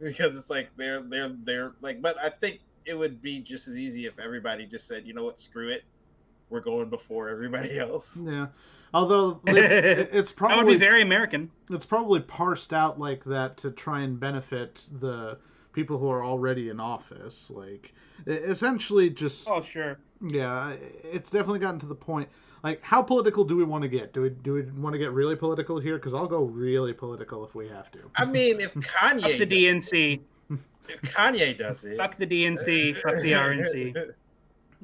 because it's like they're like. But I think it would be just as easy if everybody just said, you know what, screw it, we're going before everybody else. Yeah, although it's probably that would be very American. It's probably parsed out like that to try and benefit the people who are already in office. Like essentially just. Oh sure. Yeah, it's definitely gotten to the point. Like, how political do we want to get? Do we want to get really political here? Because I'll go really political if we have to. I mean, if Kanye fuck the DNC. If Kanye does it, fuck the DNC, fuck the RNC.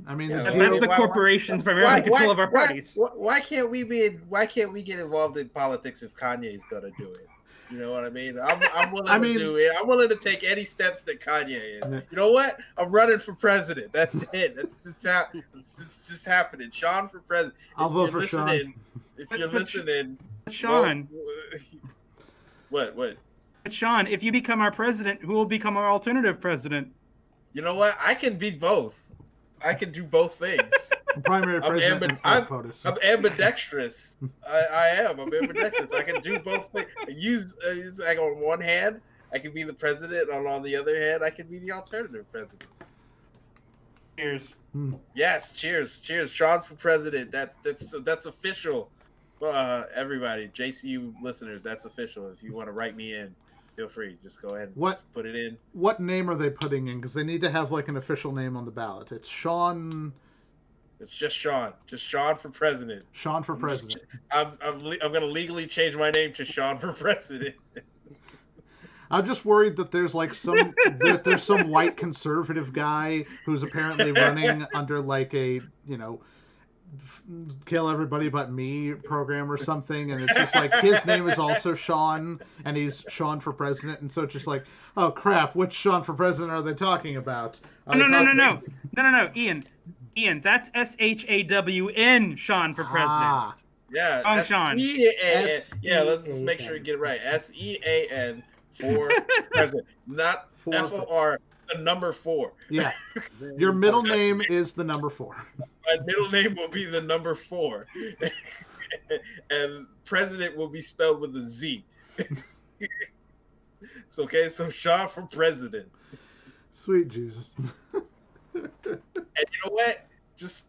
I mean, that's the corporations primarily control of our parties. Why can't we get involved in politics if Kanye's gonna do it? You know what I mean? I'm willing to do it. I'm willing to take any steps that Kanye is. You know what? I'm running for president. That's it. It's just happening. Sean for president. I'll vote for Sean. If you're listening, Sean. What? But Sean, if you become our president, who will become our alternative president? You know what? I can be both. I can do both things. Primary president. I'm ambidextrous. I am. I'm ambidextrous. I can do both things. Like on one hand, I can be the president, and on the other hand, I can be the alternative president. Cheers. Yes, cheers. Sean's for president. That's official. Everybody, JCU listeners, that's official. If you want to write me in, feel free. Just go ahead and just put it in. What name are they putting in? Because they need to have like an official name on the ballot. It's Sean. It's just Sean. Just Sean for president. Sean for president. I'm going to legally change my name to Sean for president. I'm just worried that there's like there's some white conservative guy who's apparently running under like a kill everybody but me program or something, and it's just like his name is also Sean, and he's Sean for president, and so it's just like, oh crap, which Sean for president are they talking about? No, Ian, that's SHAWN, Sean for president. Yeah, Sean. Yeah, let's just make sure we get it right. SEAN for president, not FOR, the number 4. Yeah, your middle name is the number 4. My middle name will be the number 4, and president will be spelled with a Z. So Sean for president. Sweet Jesus. And you know what? Just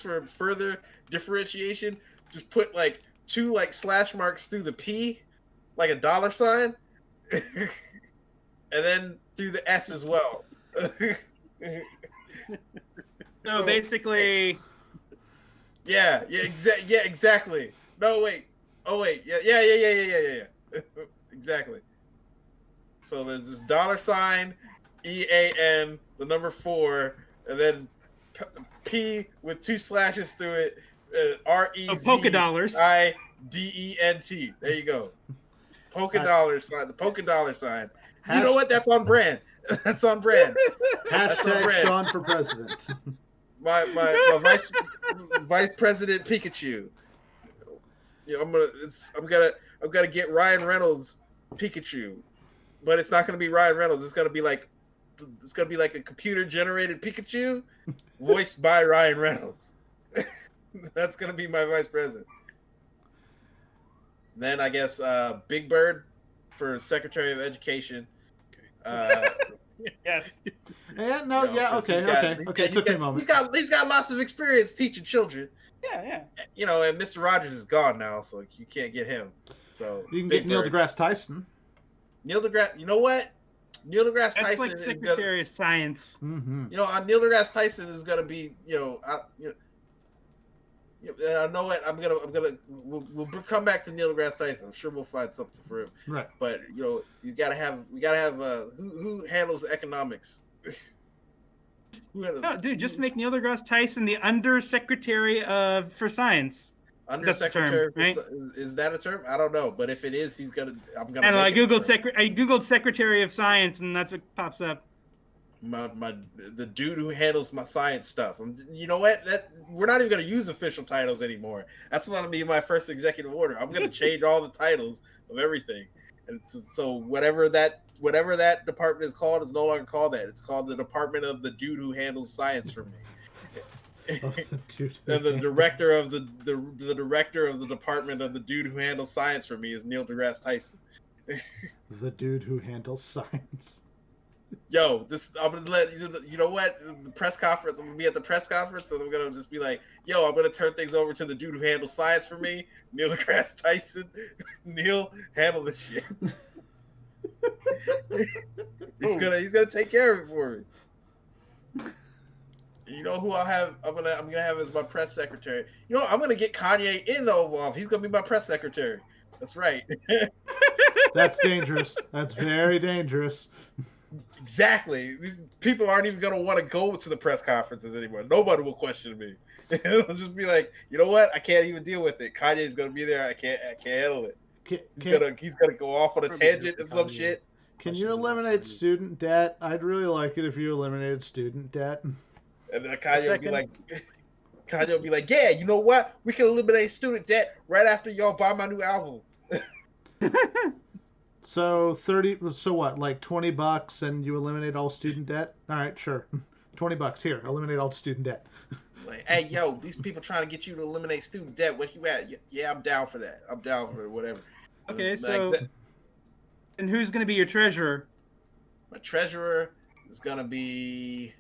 for further differentiation, just put like 2 like slash marks through the P, like a $sign, and then through the S as well. So basically, yeah, exactly. No, wait. Oh, wait. Yeah. Exactly. So there's this $, EAN, the number 4, and then P with 2 slashes through it. polka dollars. REZIDENT. There you go. Polka sign. The polka $sign. You know what? That's on brand. That's on brand. Hashtag Sean for president. My vice president Pikachu. Yeah, I'm gonna get Ryan Reynolds Pikachu, but it's not gonna be Ryan Reynolds. It's gonna be like a computer generated Pikachu, voiced by Ryan Reynolds. That's gonna be my vice president. Then I guess Big Bird for Secretary of Education. Yes. Yeah. No. Yeah. Okay. It took me a moment. He's got lots of experience teaching children. Yeah. You know, and Mr. Rogers is gone now, so you can't get him. So you can get Neil deGrasse Tyson. Neil deGrasse. You know what? Neil deGrasse Tyson like Secretary of Science. Mm-hmm. You know, Neil deGrasse Tyson is gonna be. You know what? We'll come back to Neil deGrasse Tyson. I'm sure we'll find something for him. Right. But we gotta have who handles economics. No, dude, just make Neil deGrasse Tyson the Undersecretary for Science. Undersecretary, right? Is that a term? I don't know, but if it is, I'm gonna. I googled Secretary of Science, and that's what pops up. The dude who handles my science stuff. You know what? We're not even going to use official titles anymore. That's going to be my first executive order. I'm going to change all the titles of everything, and so whatever that department is called is no longer called that. It's called the Department of the Dude Who Handles Science for Me. And the director of the director of the Department of the Dude Who Handles Science for Me is Neil deGrasse Tyson. The dude who handles science. Yo, I'm gonna let you know what, the press conference. I'm gonna be at the press conference, and I'm gonna just be like, "Yo, I'm gonna turn things over to the dude who handles science for me, Neil deGrasse Tyson. Neil, handle this shit. He's gonna take care of it for me." You know who I'll have? I'm gonna have as my press secretary. You know, I'm gonna get Kanye in the Oval Office. He's gonna be my press secretary. That's right. That's dangerous. That's very dangerous. Exactly. People aren't even going to want to go to the press conferences anymore. Nobody will question me. It'll just be like, you know what? I can't even deal with it. Kanye's going to be there. I can't handle it. He's gonna go off on a tangent and some shit. Can you eliminate student debt? I'd really like it if you eliminated student debt. And then Kanye will be like, yeah, you know what? We can eliminate student debt right after y'all buy my new album. So what, like $20 and you eliminate all student debt? All right, sure. $20 here, eliminate all student debt. Like, hey, yo, these people trying to get you to eliminate student debt. What you at? Yeah, I'm down for that. I'm down for whatever. Okay, so and who's going to be your treasurer? My treasurer is going to be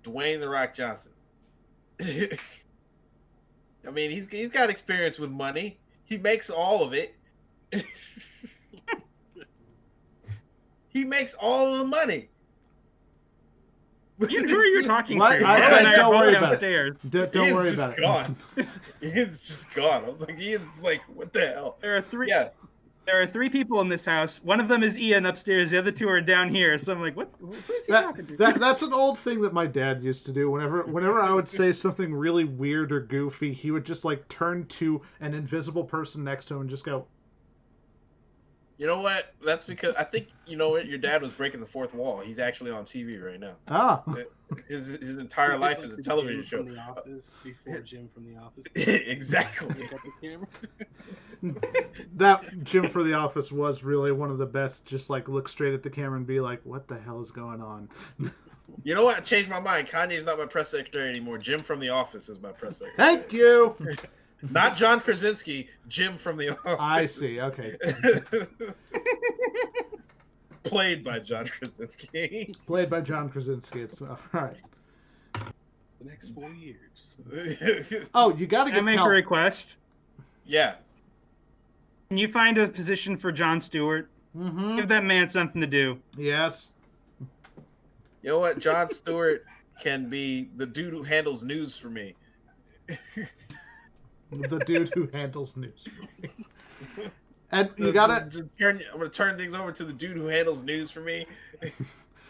Dwayne The Rock Johnson. I mean, he's got experience with money. He makes all of it. He makes all of the money. Who are you talking what? to? Don't worry about it. Don't worry about it. Ian's just gone. I was like, Ian's like, what the hell? There are three. Yeah. There are 3 people in this house. One of them is Ian upstairs. The other 2 are down here. So I'm like, what? Who is he talking to? That's an old thing that my dad used to do. Whenever I would say something really weird or goofy, he would just like turn to an invisible person next to him and just go. You know what? That's because I think you know what. Your dad was breaking the fourth wall. He's actually on TV right now. Ah. His entire life is a television show. From The Office before Jim from The Office. Exactly. That Jim for The Office was really one of the best. Just like look straight at the camera and be like, "What the hell is going on?" You know what? I changed my mind. Kanye's not my press secretary anymore. Jim from The Office is my press secretary. Thank you. Not John Krasinski. Jim from The Office. I see. Okay. Played by John Krasinski. Played by John Krasinski. It's all right. The next 4 years. Oh, you got to Can I get make a request? Yeah. Can you find a position for Jon Stewart? Mm-hmm. Give that man something to do. Yes. You know what? Jon Stewart can be the dude who handles news for me. The dude who handles news. And you gotta. I'm gonna turn things over to the dude who handles news for me.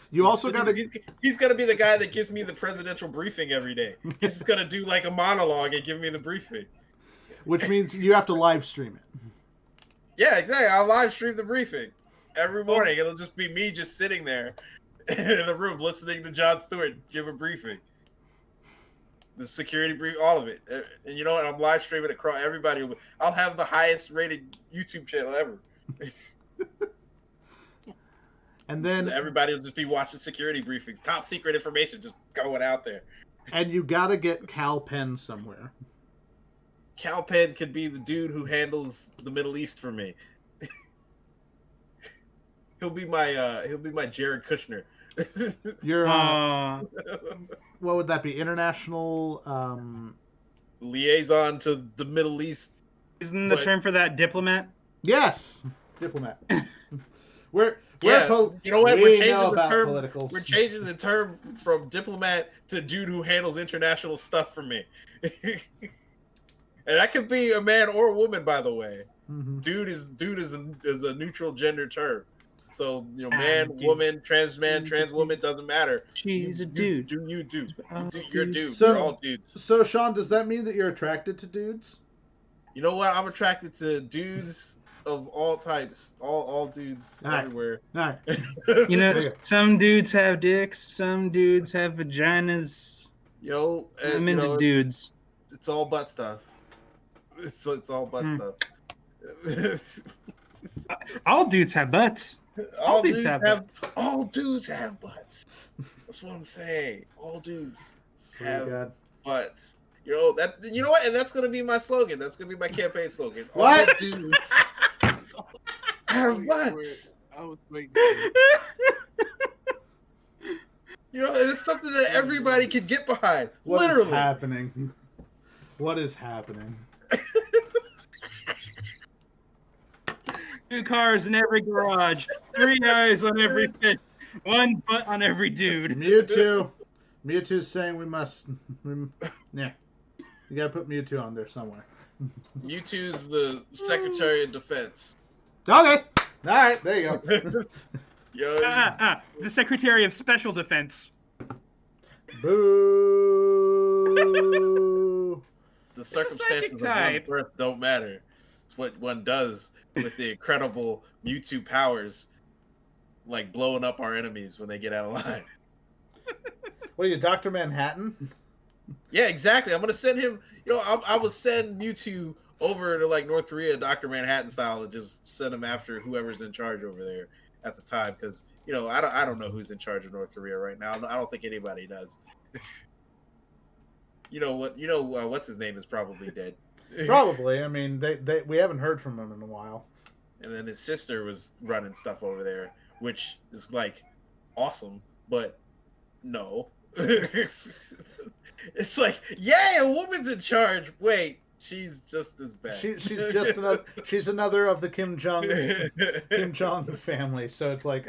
You also gotta. He's gonna be the guy that gives me the presidential briefing every day. He's just gonna do like a monologue and give me the briefing. Which means you have to live stream it. Yeah, exactly. I'll live stream the briefing every morning. It'll just be me just sitting there in the room listening to Jon Stewart give a briefing. The security brief, all of it. And you know what? I'm live streaming across everybody. I'll have the highest rated YouTube channel ever. And then so everybody will just be watching security briefings. Top secret information just going out there. And you gotta get Cal Penn somewhere. Cal Penn could be the dude who handles the Middle East for me. He'll be my Jared Kushner. You're what would that be? International liaison to the Middle East. Isn't the term for that diplomat? Yes, diplomat. You know what? We're changing the term. Politicals. We're changing the term from diplomat to dude who handles international stuff for me. And that could be a man or a woman, by the way. Mm-hmm. Dude is a neutral gender term. So, you know, man, woman, trans woman, doesn't matter. She's a dude. You're a dude. So, you're all dudes. So, Sean, does that mean that you're attracted to dudes? You know what? I'm attracted to dudes of all types. All dudes everywhere. All right. You know, some dudes have dicks. Some dudes have vaginas. I'm into dudes. It's all butt stuff. It's all butt stuff. All dudes have butts. All dudes have butts. All dudes have butts. That's what I'm saying. All dudes have butts. You know what? And that's gonna be my slogan. That's gonna be my campaign slogan. What? All dudes have butts. I was waiting. You know, it's something that everybody can get behind. What Literally. is happening? What is happening? 2 cars in every garage, 3 eyes on every fish, 1 butt on every dude. Mewtwo's saying we must. Yeah, you gotta put Mewtwo on there somewhere. Mewtwo's the Secretary of Defense. Okay, all right, there you go. The Secretary of Special Defense. Boo. The circumstances of one's birth don't matter. It's what one does with the incredible Mewtwo powers, like blowing up our enemies when they get out of line. What are you, Dr. Manhattan? Yeah, exactly. I'm gonna send him. I would send Mewtwo over to like North Korea, Dr. Manhattan style, and just send him after whoever's in charge over there at the time. Because I don't know who's in charge of North Korea right now. I don't think anybody does. What's his name is probably dead. Probably. I mean, we haven't heard from him in a while. And then his sister was running stuff over there, which is like awesome, but no. It's like, yay, a woman's in charge. Wait, she's just as bad. She's another of the Kim Jong family. So it's like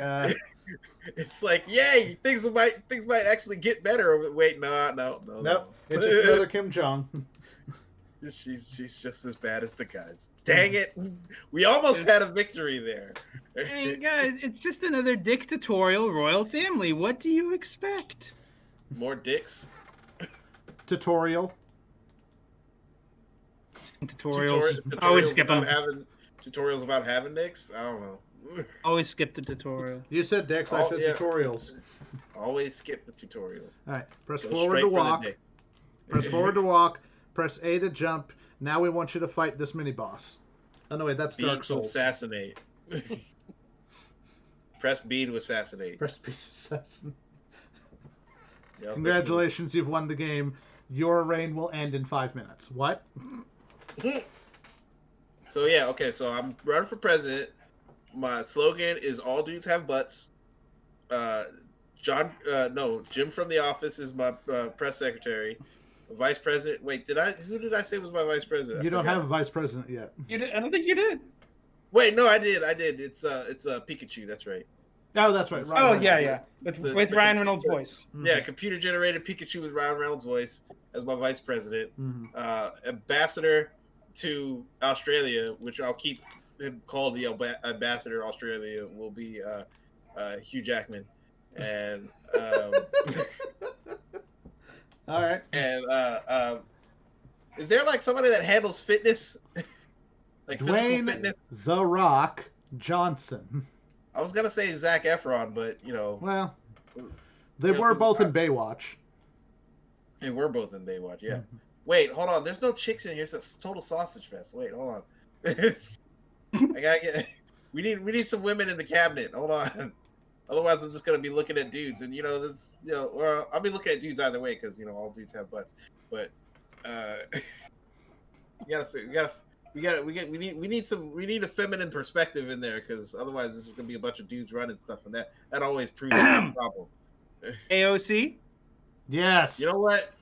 it's like, yay, things might actually get better. Wait, no. Nope. It's just another Kim Jong. She's just as bad as the guys. Dang it! We almost had a victory there. Hey guys, it's just another dictatorial royal family. What do you expect? More dicks. Tutorial. Tutorials. Always skip them. Tutorials about having dicks. I don't know. Always skip the tutorial. You said dicks. I said tutorials. Always skip the tutorial. All right. Press forward to walk. Press forward to walk. Press A to jump. Now we want you to fight this mini boss. Oh no, wait, that's Dark Souls. Assassinate. Press B to assassinate. Press B to assassinate. Yep, Congratulations, you've won the game. Your reign will end in 5 minutes. What? So yeah, okay. So I'm running for president. My slogan is "All dudes have butts." Jim from The Office is my press secretary. Vice president. Wait, who did I say was my vice president? You don't have a vice president yet. You did? I don't think you did. Wait, no, I did. It's Pikachu. That's right. Oh, that's right. Ryan Reynolds. With Ryan Reynolds' voice. Yeah, computer generated Pikachu with Ryan Reynolds' voice as my vice president. Mm-hmm. Ambassador to Australia, which I'll keep him called the ambassador. Australia will be Hugh Jackman, and all right. And is there like somebody that handles fitness, like Dwayne physical fitness? The Rock Johnson. I was gonna say Zac Efron, but well, they were both in Baywatch. They were both in Baywatch. Yeah. Mm-hmm. Wait, hold on. There's no chicks in here. It's a total sausage fest. Wait, hold on. I gotta get. We need some women in the cabinet. Hold on. Otherwise, I'm just gonna be looking at dudes, and or I'll be looking at dudes either way because all dudes have butts. But we need a feminine perspective in there because otherwise, this is gonna be a bunch of dudes running stuff, and that always proves a problem. AOC. Yes. You know what?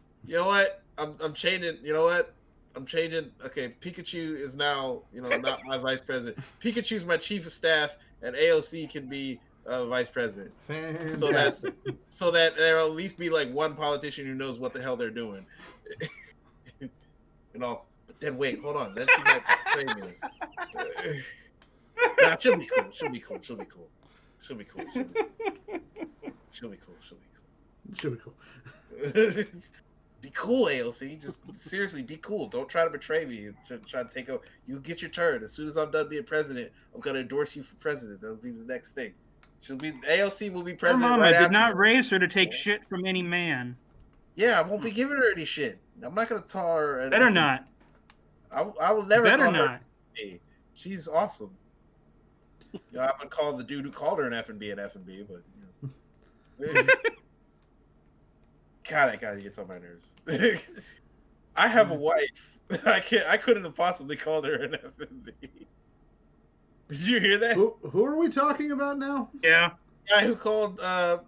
I'm changing. You know what? I'm changing. Okay, Pikachu is now, not my vice president. Pikachu's my chief of staff, and AOC can be vice president. Fantastic. So that there'll at least be like one politician who knows what the hell they're doing. But then wait, hold on. Then she might betray me. Nah, she'll be cool. She'll be cool. She'll be cool. She'll be cool. She'll be cool. She'll be cool. She'll be cool. She'll be cool. Be cool, AOC. Just seriously, be cool. Don't try to betray me. Try to take over. You'll get your turn. As soon as I'm done being president, I'm gonna endorse you for president. That'll be the next thing. AOC will be president. Her mama did not raise her to take shit from any man. Yeah, I won't be giving her any shit. I'm not gonna tell her. Better not. I will never. Better call not. Her She's awesome. I would call the dude who called her an F&B, but. God, that guy gets on my nerves. I have a wife. I couldn't have possibly called her an F&B. Did you hear that? Who are we talking about now? Yeah. Guy who called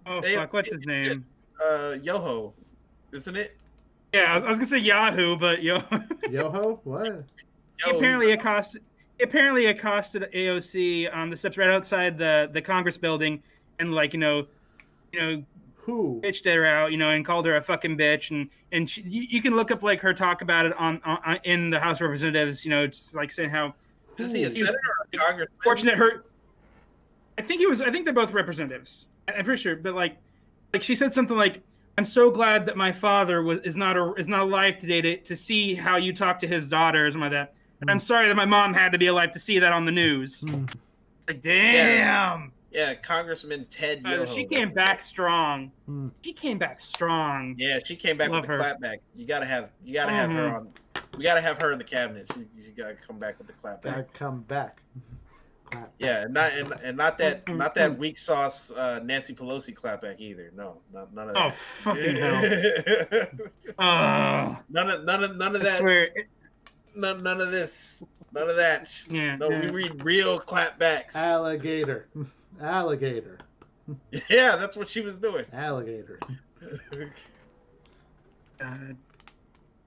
what's his name? Yoho, isn't it? Yeah, I was gonna say Yahoo, but Yoho? What? He apparently accosted AOC on the steps right outside the Congress building, and who bitched her out, and called her a fucking bitch, and she, you can look up like her talk about it on in the House of Representatives, just like saying how is he a senator or a congressman? Fortunate I think they're both representatives. I'm pretty sure, but like she said something like, "I'm so glad that my father is not alive today to see how you talk to his daughter," or something like that. And I'm sorry that my mom had to be alive to see that on the news. Like, damn. Yeah, Congressman Ted Yoho. She came back strong. She came back strong. Yeah, she came back with the clapback. You gotta have her on. We gotta have her in the cabinet. She gotta come back with the clapback. Gotta come back. Yeah, not that weak sauce Nancy Pelosi clapback either. No, none of that. Oh fucking hell! None of that. I swear. None of this. None of that. Yeah. No, we read real clapbacks. Alligator. Yeah, that's what she was doing. Alligator.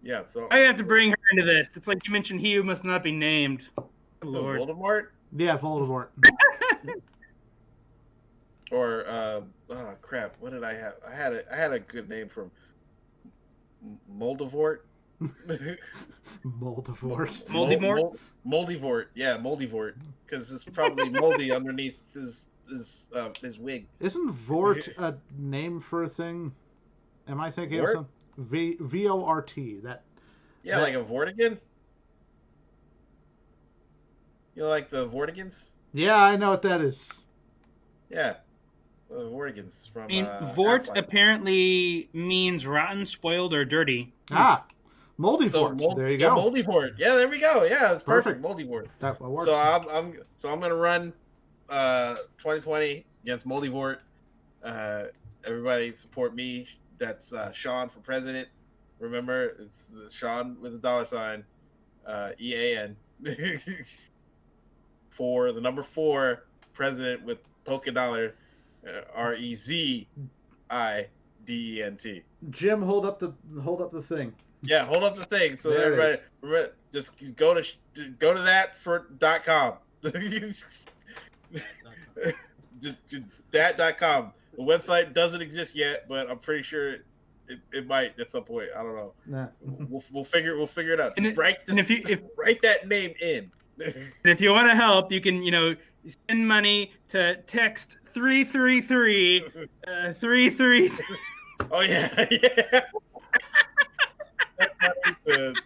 Yeah, so I have to bring her into this. It's like you mentioned, he who must not be named. Lord. Voldemort. Yeah, Voldemort. Or crap. What did I have? I had a good name for Moldavort. Moldivort. Moldivort? Moldivort, yeah, Moldivort, because it's probably moldy underneath his wig. Isn't Vort a name for a thing? Am I thinking Vort? of something? VORT. That. Yeah, like a Vortigern. You know, like the Vortigans? Yeah, I know what that is. Yeah, the Vortigans from. I mean, Vort Half-Life. apparently means rotten, spoiled, or dirty. Ah, Moldivort. There you go. Moldivort. Yeah, there we go. Yeah, it's perfect. Moldivort. That works. So I'm gonna run 2020 against Moldivort. Everybody support me. That's Sean for president. Remember, it's Sean with a $sign, EAN. For the number 4 president with polka dollar, REZIDENT. Jim, hold up the thing. Yeah, hold up the thing so There everybody remember, just go to that for .com. just that.com. The website doesn't exist yet, but I'm pretty sure it might at some point. I don't know. Nah. We'll figure it out. Just write that name in. And if you want to help, you can send money to text 333 333. Oh yeah.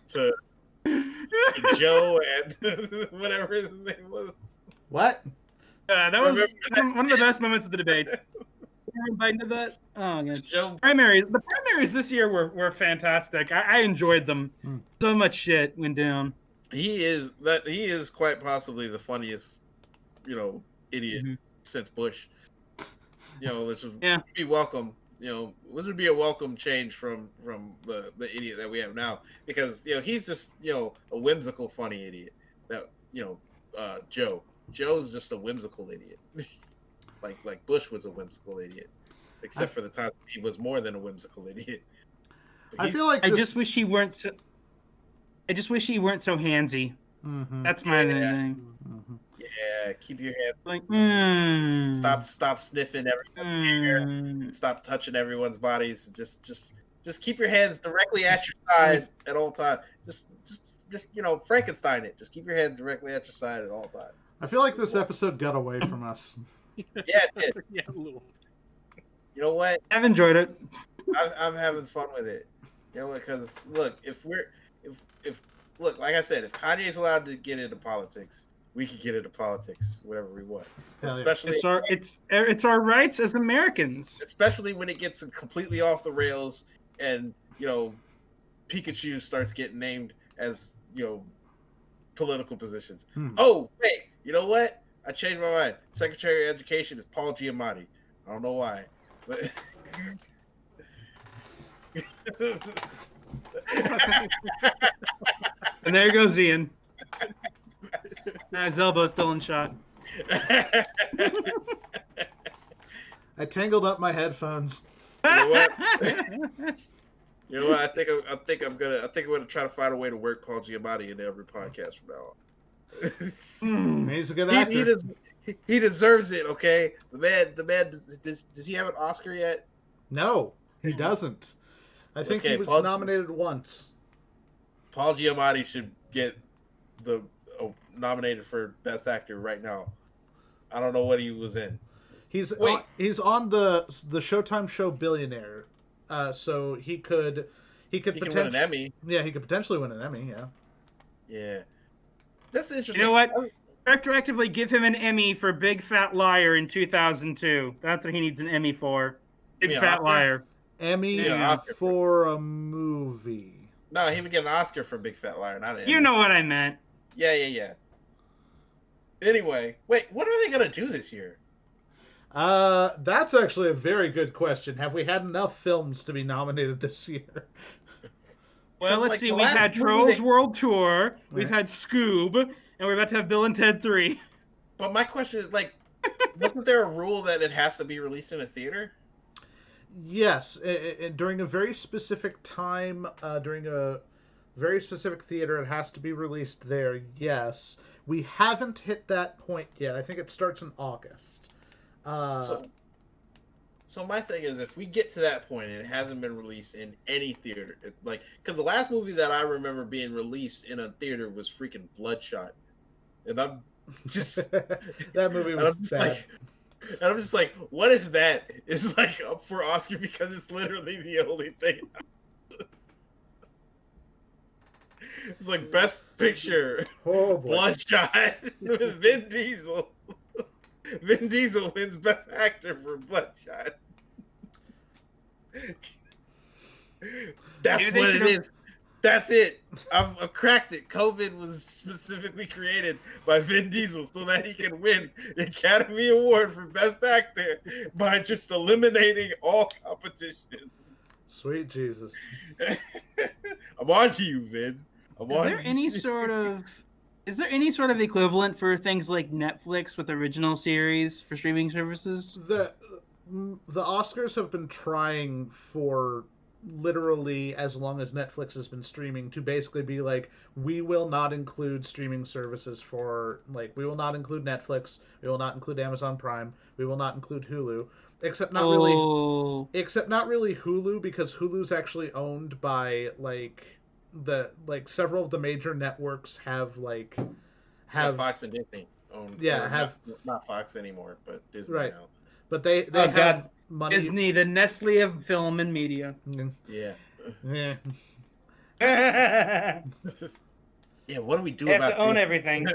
to Joe and whatever his name was. What? That was one of the best moments of the debate. Everybody did that. Oh, yeah. Joe. The primaries this year were fantastic. I enjoyed them. So much shit went down. He is quite possibly the funniest, idiot since Bush. Which would be welcome. Which would be a welcome change from the idiot that we have now, because he's just a whimsical, funny idiot. That Joe's just a whimsical idiot. like Bush was a whimsical idiot, except for the time he was more than a whimsical idiot. I feel like I just wish he weren't so handsy. Mm-hmm. That's my thing. Mm-hmm. Yeah, keep your hands Like, stop sniffing everyone's hair. Stop touching everyone's bodies. Just keep your hands directly at your side at all times. Just Frankenstein it. Just keep your hands directly at your side at all times. I feel like this episode got away from us. Yeah, it did. Yeah, a little. You know what? I've enjoyed it. I'm having fun with it. Because look, if like I said, if Kanye's allowed to get into politics, we can get into politics whatever we want. Especially it's our rights as Americans. Especially when it gets completely off the rails and Pikachu starts getting named as political positions. Oh wait, you know what? I changed my mind. Secretary of Education is Paul Giamatti. I don't know why, but and there goes Ian. His elbow's still in shot. I tangled up my headphones. You know what? I think I'm gonna try to find a way to work Paul Giamatti into every podcast from now on. He's a good actor. He deserves it. Okay, the man. Does he have an Oscar yet? No, he doesn't. I think he was nominated once. Paul Giamatti should get nominated for Best Actor right now. I don't know what he was in. He's on the Showtime show Billionaire, so he could potentially win an Emmy. Yeah, he could potentially win an Emmy. Yeah. Yeah, that's interesting. You know what? Retroactively give him an Emmy for Big Fat Liar in 2002. That's what he needs an Emmy for. Big Fat Liar. Emmy for a movie. No, he would get an Oscar for Big Fat Liar, not an Emmy. You know what I meant. Yeah. Anyway, wait, what are they going to do this year? That's actually a very good question. Have we had enough films to be nominated this year? Well, let's see. We've had Trolls World Tour, we've had Scoob, and we're about to have Bill and Ted 3. But my question is, wasn't there a rule that it has to be released in a theater? Yes, during a very specific time, during a very specific theater, it has to be released there. Yes, we haven't hit that point yet. I think it starts in August. So So my thing is, if we get to that point and it hasn't been released in any theater, because the last movie that I remember being released in a theater was freaking Bloodshot, and I'm just that movie was bad. And I'm just like, what if that is like up for Oscar because it's literally the only thing. It's like Best Picture, Bloodshot with Vin Diesel. Vin Diesel wins Best Actor for Bloodshot. That's what it is. That's it. I've cracked it. COVID was specifically created by Vin Diesel so that he can win the Academy Award for Best Actor by just eliminating all competition. Sweet Jesus. I'm on to you, Vin. Is there any sort of equivalent for things like Netflix with original series for streaming services? The Oscars have been trying for literally as long as Netflix has been streaming to basically be like, we will not include streaming services for, like, we will not include Netflix, we will not include Amazon Prime, we will not include Hulu, except not really Hulu, because Hulu's actually owned by several of the major networks have Fox and Disney owned. Not Fox anymore, but Disney right now. But they have money. Disney, the Nestle of film and media. Yeah. Yeah. Yeah. What do we do they about have to own everything?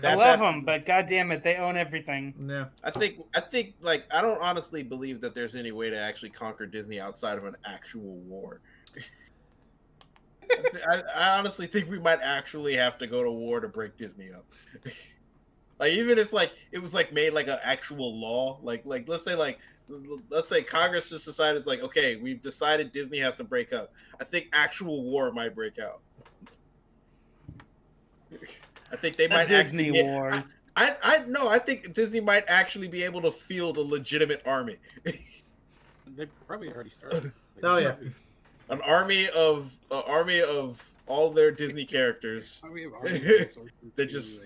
I love them, but goddamn it, they own everything. Yeah. I think like I don't honestly believe that there's any way to actually conquer Disney outside of an actual war. I honestly think we might actually have to go to war to break Disney up. Like, even if like it was like made like an actual law, like let's say Congress just decided it's like, okay, we've decided Disney has to break up. I think actual war might break out. I think they might Disney actually war. I think Disney might actually be able to field a legitimate army. They probably already started. Oh yeah. An army of all their Disney characters. They just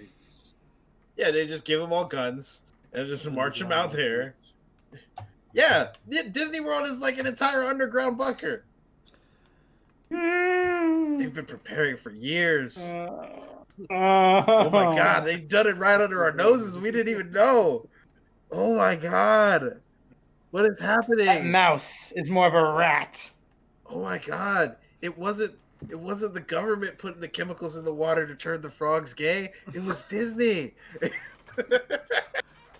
they just give them all guns and just march them out there. Yeah, Disney World is like an entire underground bunker. They've been preparing for years. Oh my god, they've done it right under our noses. We didn't even know. Oh my god, what is happening? That mouse is more of a rat. Oh my god, it wasn't the government putting the chemicals in the water to turn the frogs gay. It was Disney.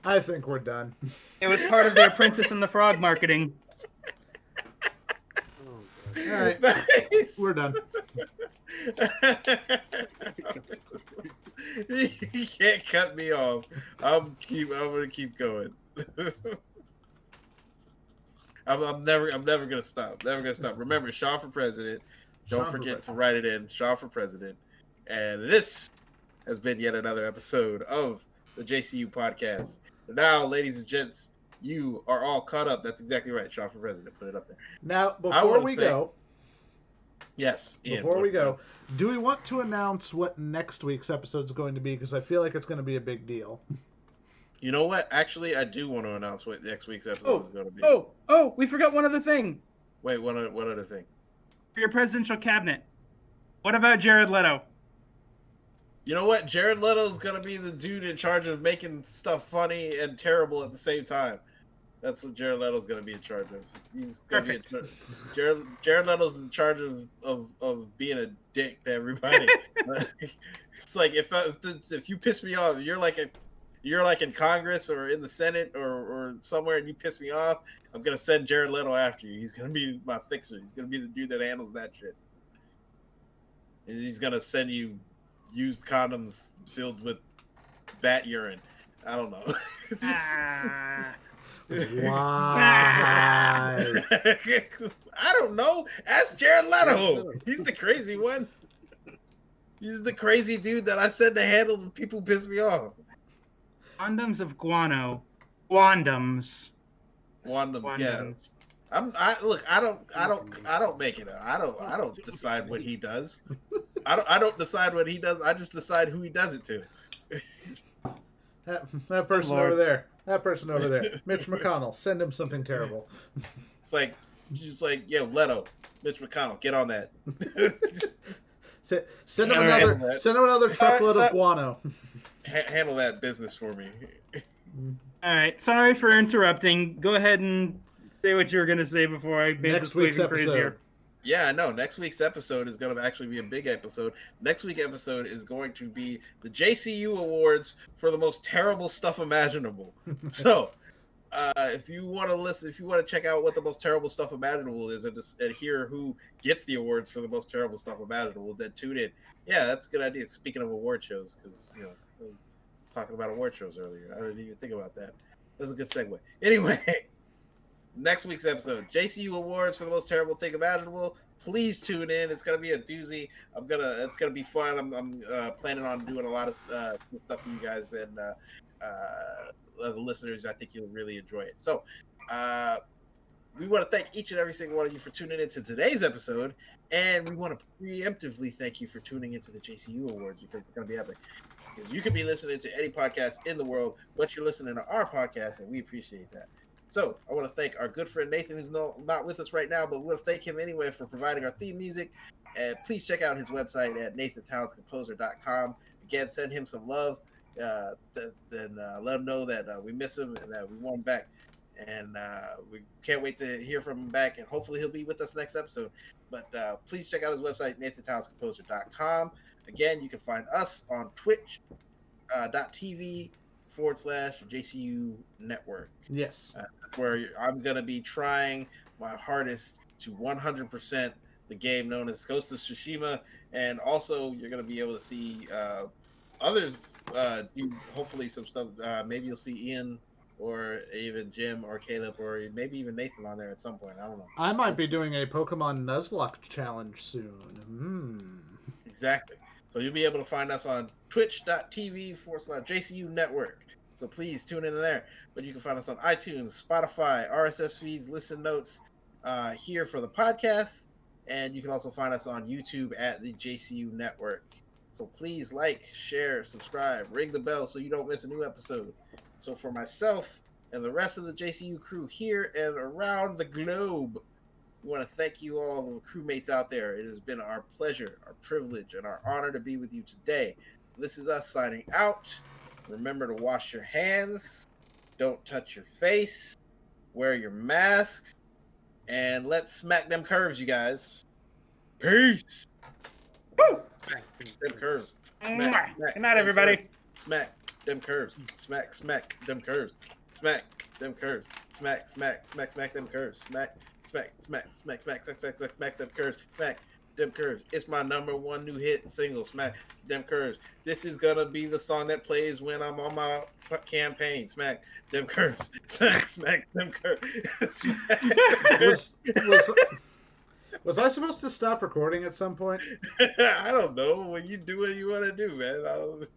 I think we're done. It was part of their Princess and the Frog marketing. All right, nice. We're done. You can't cut me off. I'm gonna keep going. I'm never gonna stop. Never gonna stop. Remember, Shaw for president. Don't forget to write it in. Shaw for president. And this has been yet another episode of the JCU podcast. Now, ladies and gents, you are all caught up. That's exactly right. Shaw for president. Put it up there. Now, before we go, yes, Ian, before we go, do we want to announce what next week's episode is going to be? Because I feel like it's going to be a big deal. You know what? Actually, I do want to announce what next week's episode is going to be. Oh, we forgot one other thing. Wait, what other thing? For your presidential cabinet, what about Jared Leto? You know what? Jared Leto's going to be the dude in charge of making stuff funny and terrible at the same time. That's what Jared Leto's going to be in charge of. He's going to be Jared Leto's in charge of being a dick to everybody. It's like if you piss me off, you're like in Congress or in the Senate or somewhere, and you piss me off, I'm gonna send Jared Leto after you. He's gonna be my fixer. He's gonna be the dude that handles that shit, and he's gonna send you used condoms filled with bat urine. I don't know. Why? I don't know. Ask Jared Leto. He's the crazy one. He's the crazy dude that I send to handle the people who piss me off. Condoms of guano. Wandums. Yeah. I don't make it up. I don't decide what he does. I don't decide what he does. I just decide who he does it to. That person over there. That person over there, Mitch McConnell, send him something terrible. It's like, just like, yo, Leto, Mitch McConnell, get on that. Send him another truckload of guano. Handle that business for me. All right, sorry for interrupting. Go ahead and say what you were going to say before I made Next this week's even crazier. episode. Yeah, I know. Next week's episode is going to actually be a big episode. Next week's episode is going to be the JCU Awards for the most terrible stuff imaginable. So, if you want to listen, if you want to check out what the most terrible stuff imaginable is and hear who gets the awards for the most terrible stuff imaginable, then tune in. Yeah, that's a good idea. Speaking of award shows, because, I was talking about award shows earlier. I didn't even think about that. That's a good segue. Anyway, next week's episode, JCU Awards for the most terrible thing imaginable. Please tune in. It's gonna be a doozy. It's gonna be fun. I'm planning on doing a lot of stuff for you guys and the listeners. I think you'll really enjoy it. So, we want to thank each and every single one of you for tuning into today's episode, and we want to preemptively thank you for tuning into the JCU Awards because it's gonna be epic. Because you could be listening to any podcast in the world, but you're listening to our podcast, and we appreciate that. So I want to thank our good friend Nathan, who's not with us right now, but we'll thank him anyway for providing our theme music. And please check out his website at nathantownscomposer.com. Again, send him some love. Then let him know that we miss him and that we want him back. And we can't wait to hear from him back, and hopefully he'll be with us next episode. But please check out his website, nathantownscomposer.com. Again, you can find us on twitch.tv/JCU Network. Yes. Where I'm going to be trying my hardest to 100% the game known as Ghost of Tsushima. And also, you're going to be able to see others do hopefully some stuff. Maybe you'll see Ian or even Jim or Caleb or maybe even Nathan on there at some point. I don't know. I might be doing a Pokemon Nuzlocke challenge soon. Exactly. So you'll be able to find us on twitch.tv/JCU Network. So please tune in there. But you can find us on iTunes, Spotify, RSS feeds, listen notes here for the podcast. And you can also find us on YouTube at the JCU Network. So please like, share, subscribe, ring the bell so you don't miss a new episode. So for myself and the rest of the JCU crew here and around the globe, we want to thank you all, the crewmates out there. It has been our pleasure, our privilege, and our honor to be with you today. This is us signing out. Remember to wash your hands. Don't touch your face. Wear your masks. And let's smack them curves, you guys. Peace. Woo! Smack them curves. Good night, everybody. Smack them curves. Smack them curves. Smack them curves. Smack them curves. Smack them curves. Smack them curves. It's my #1 new hit single. Smack them curves. This is gonna be the song that plays when I'm on my campaign. Smack them curves. Smack them curves. Was I supposed to stop recording at some point? I don't know. When you do what you want to do, man.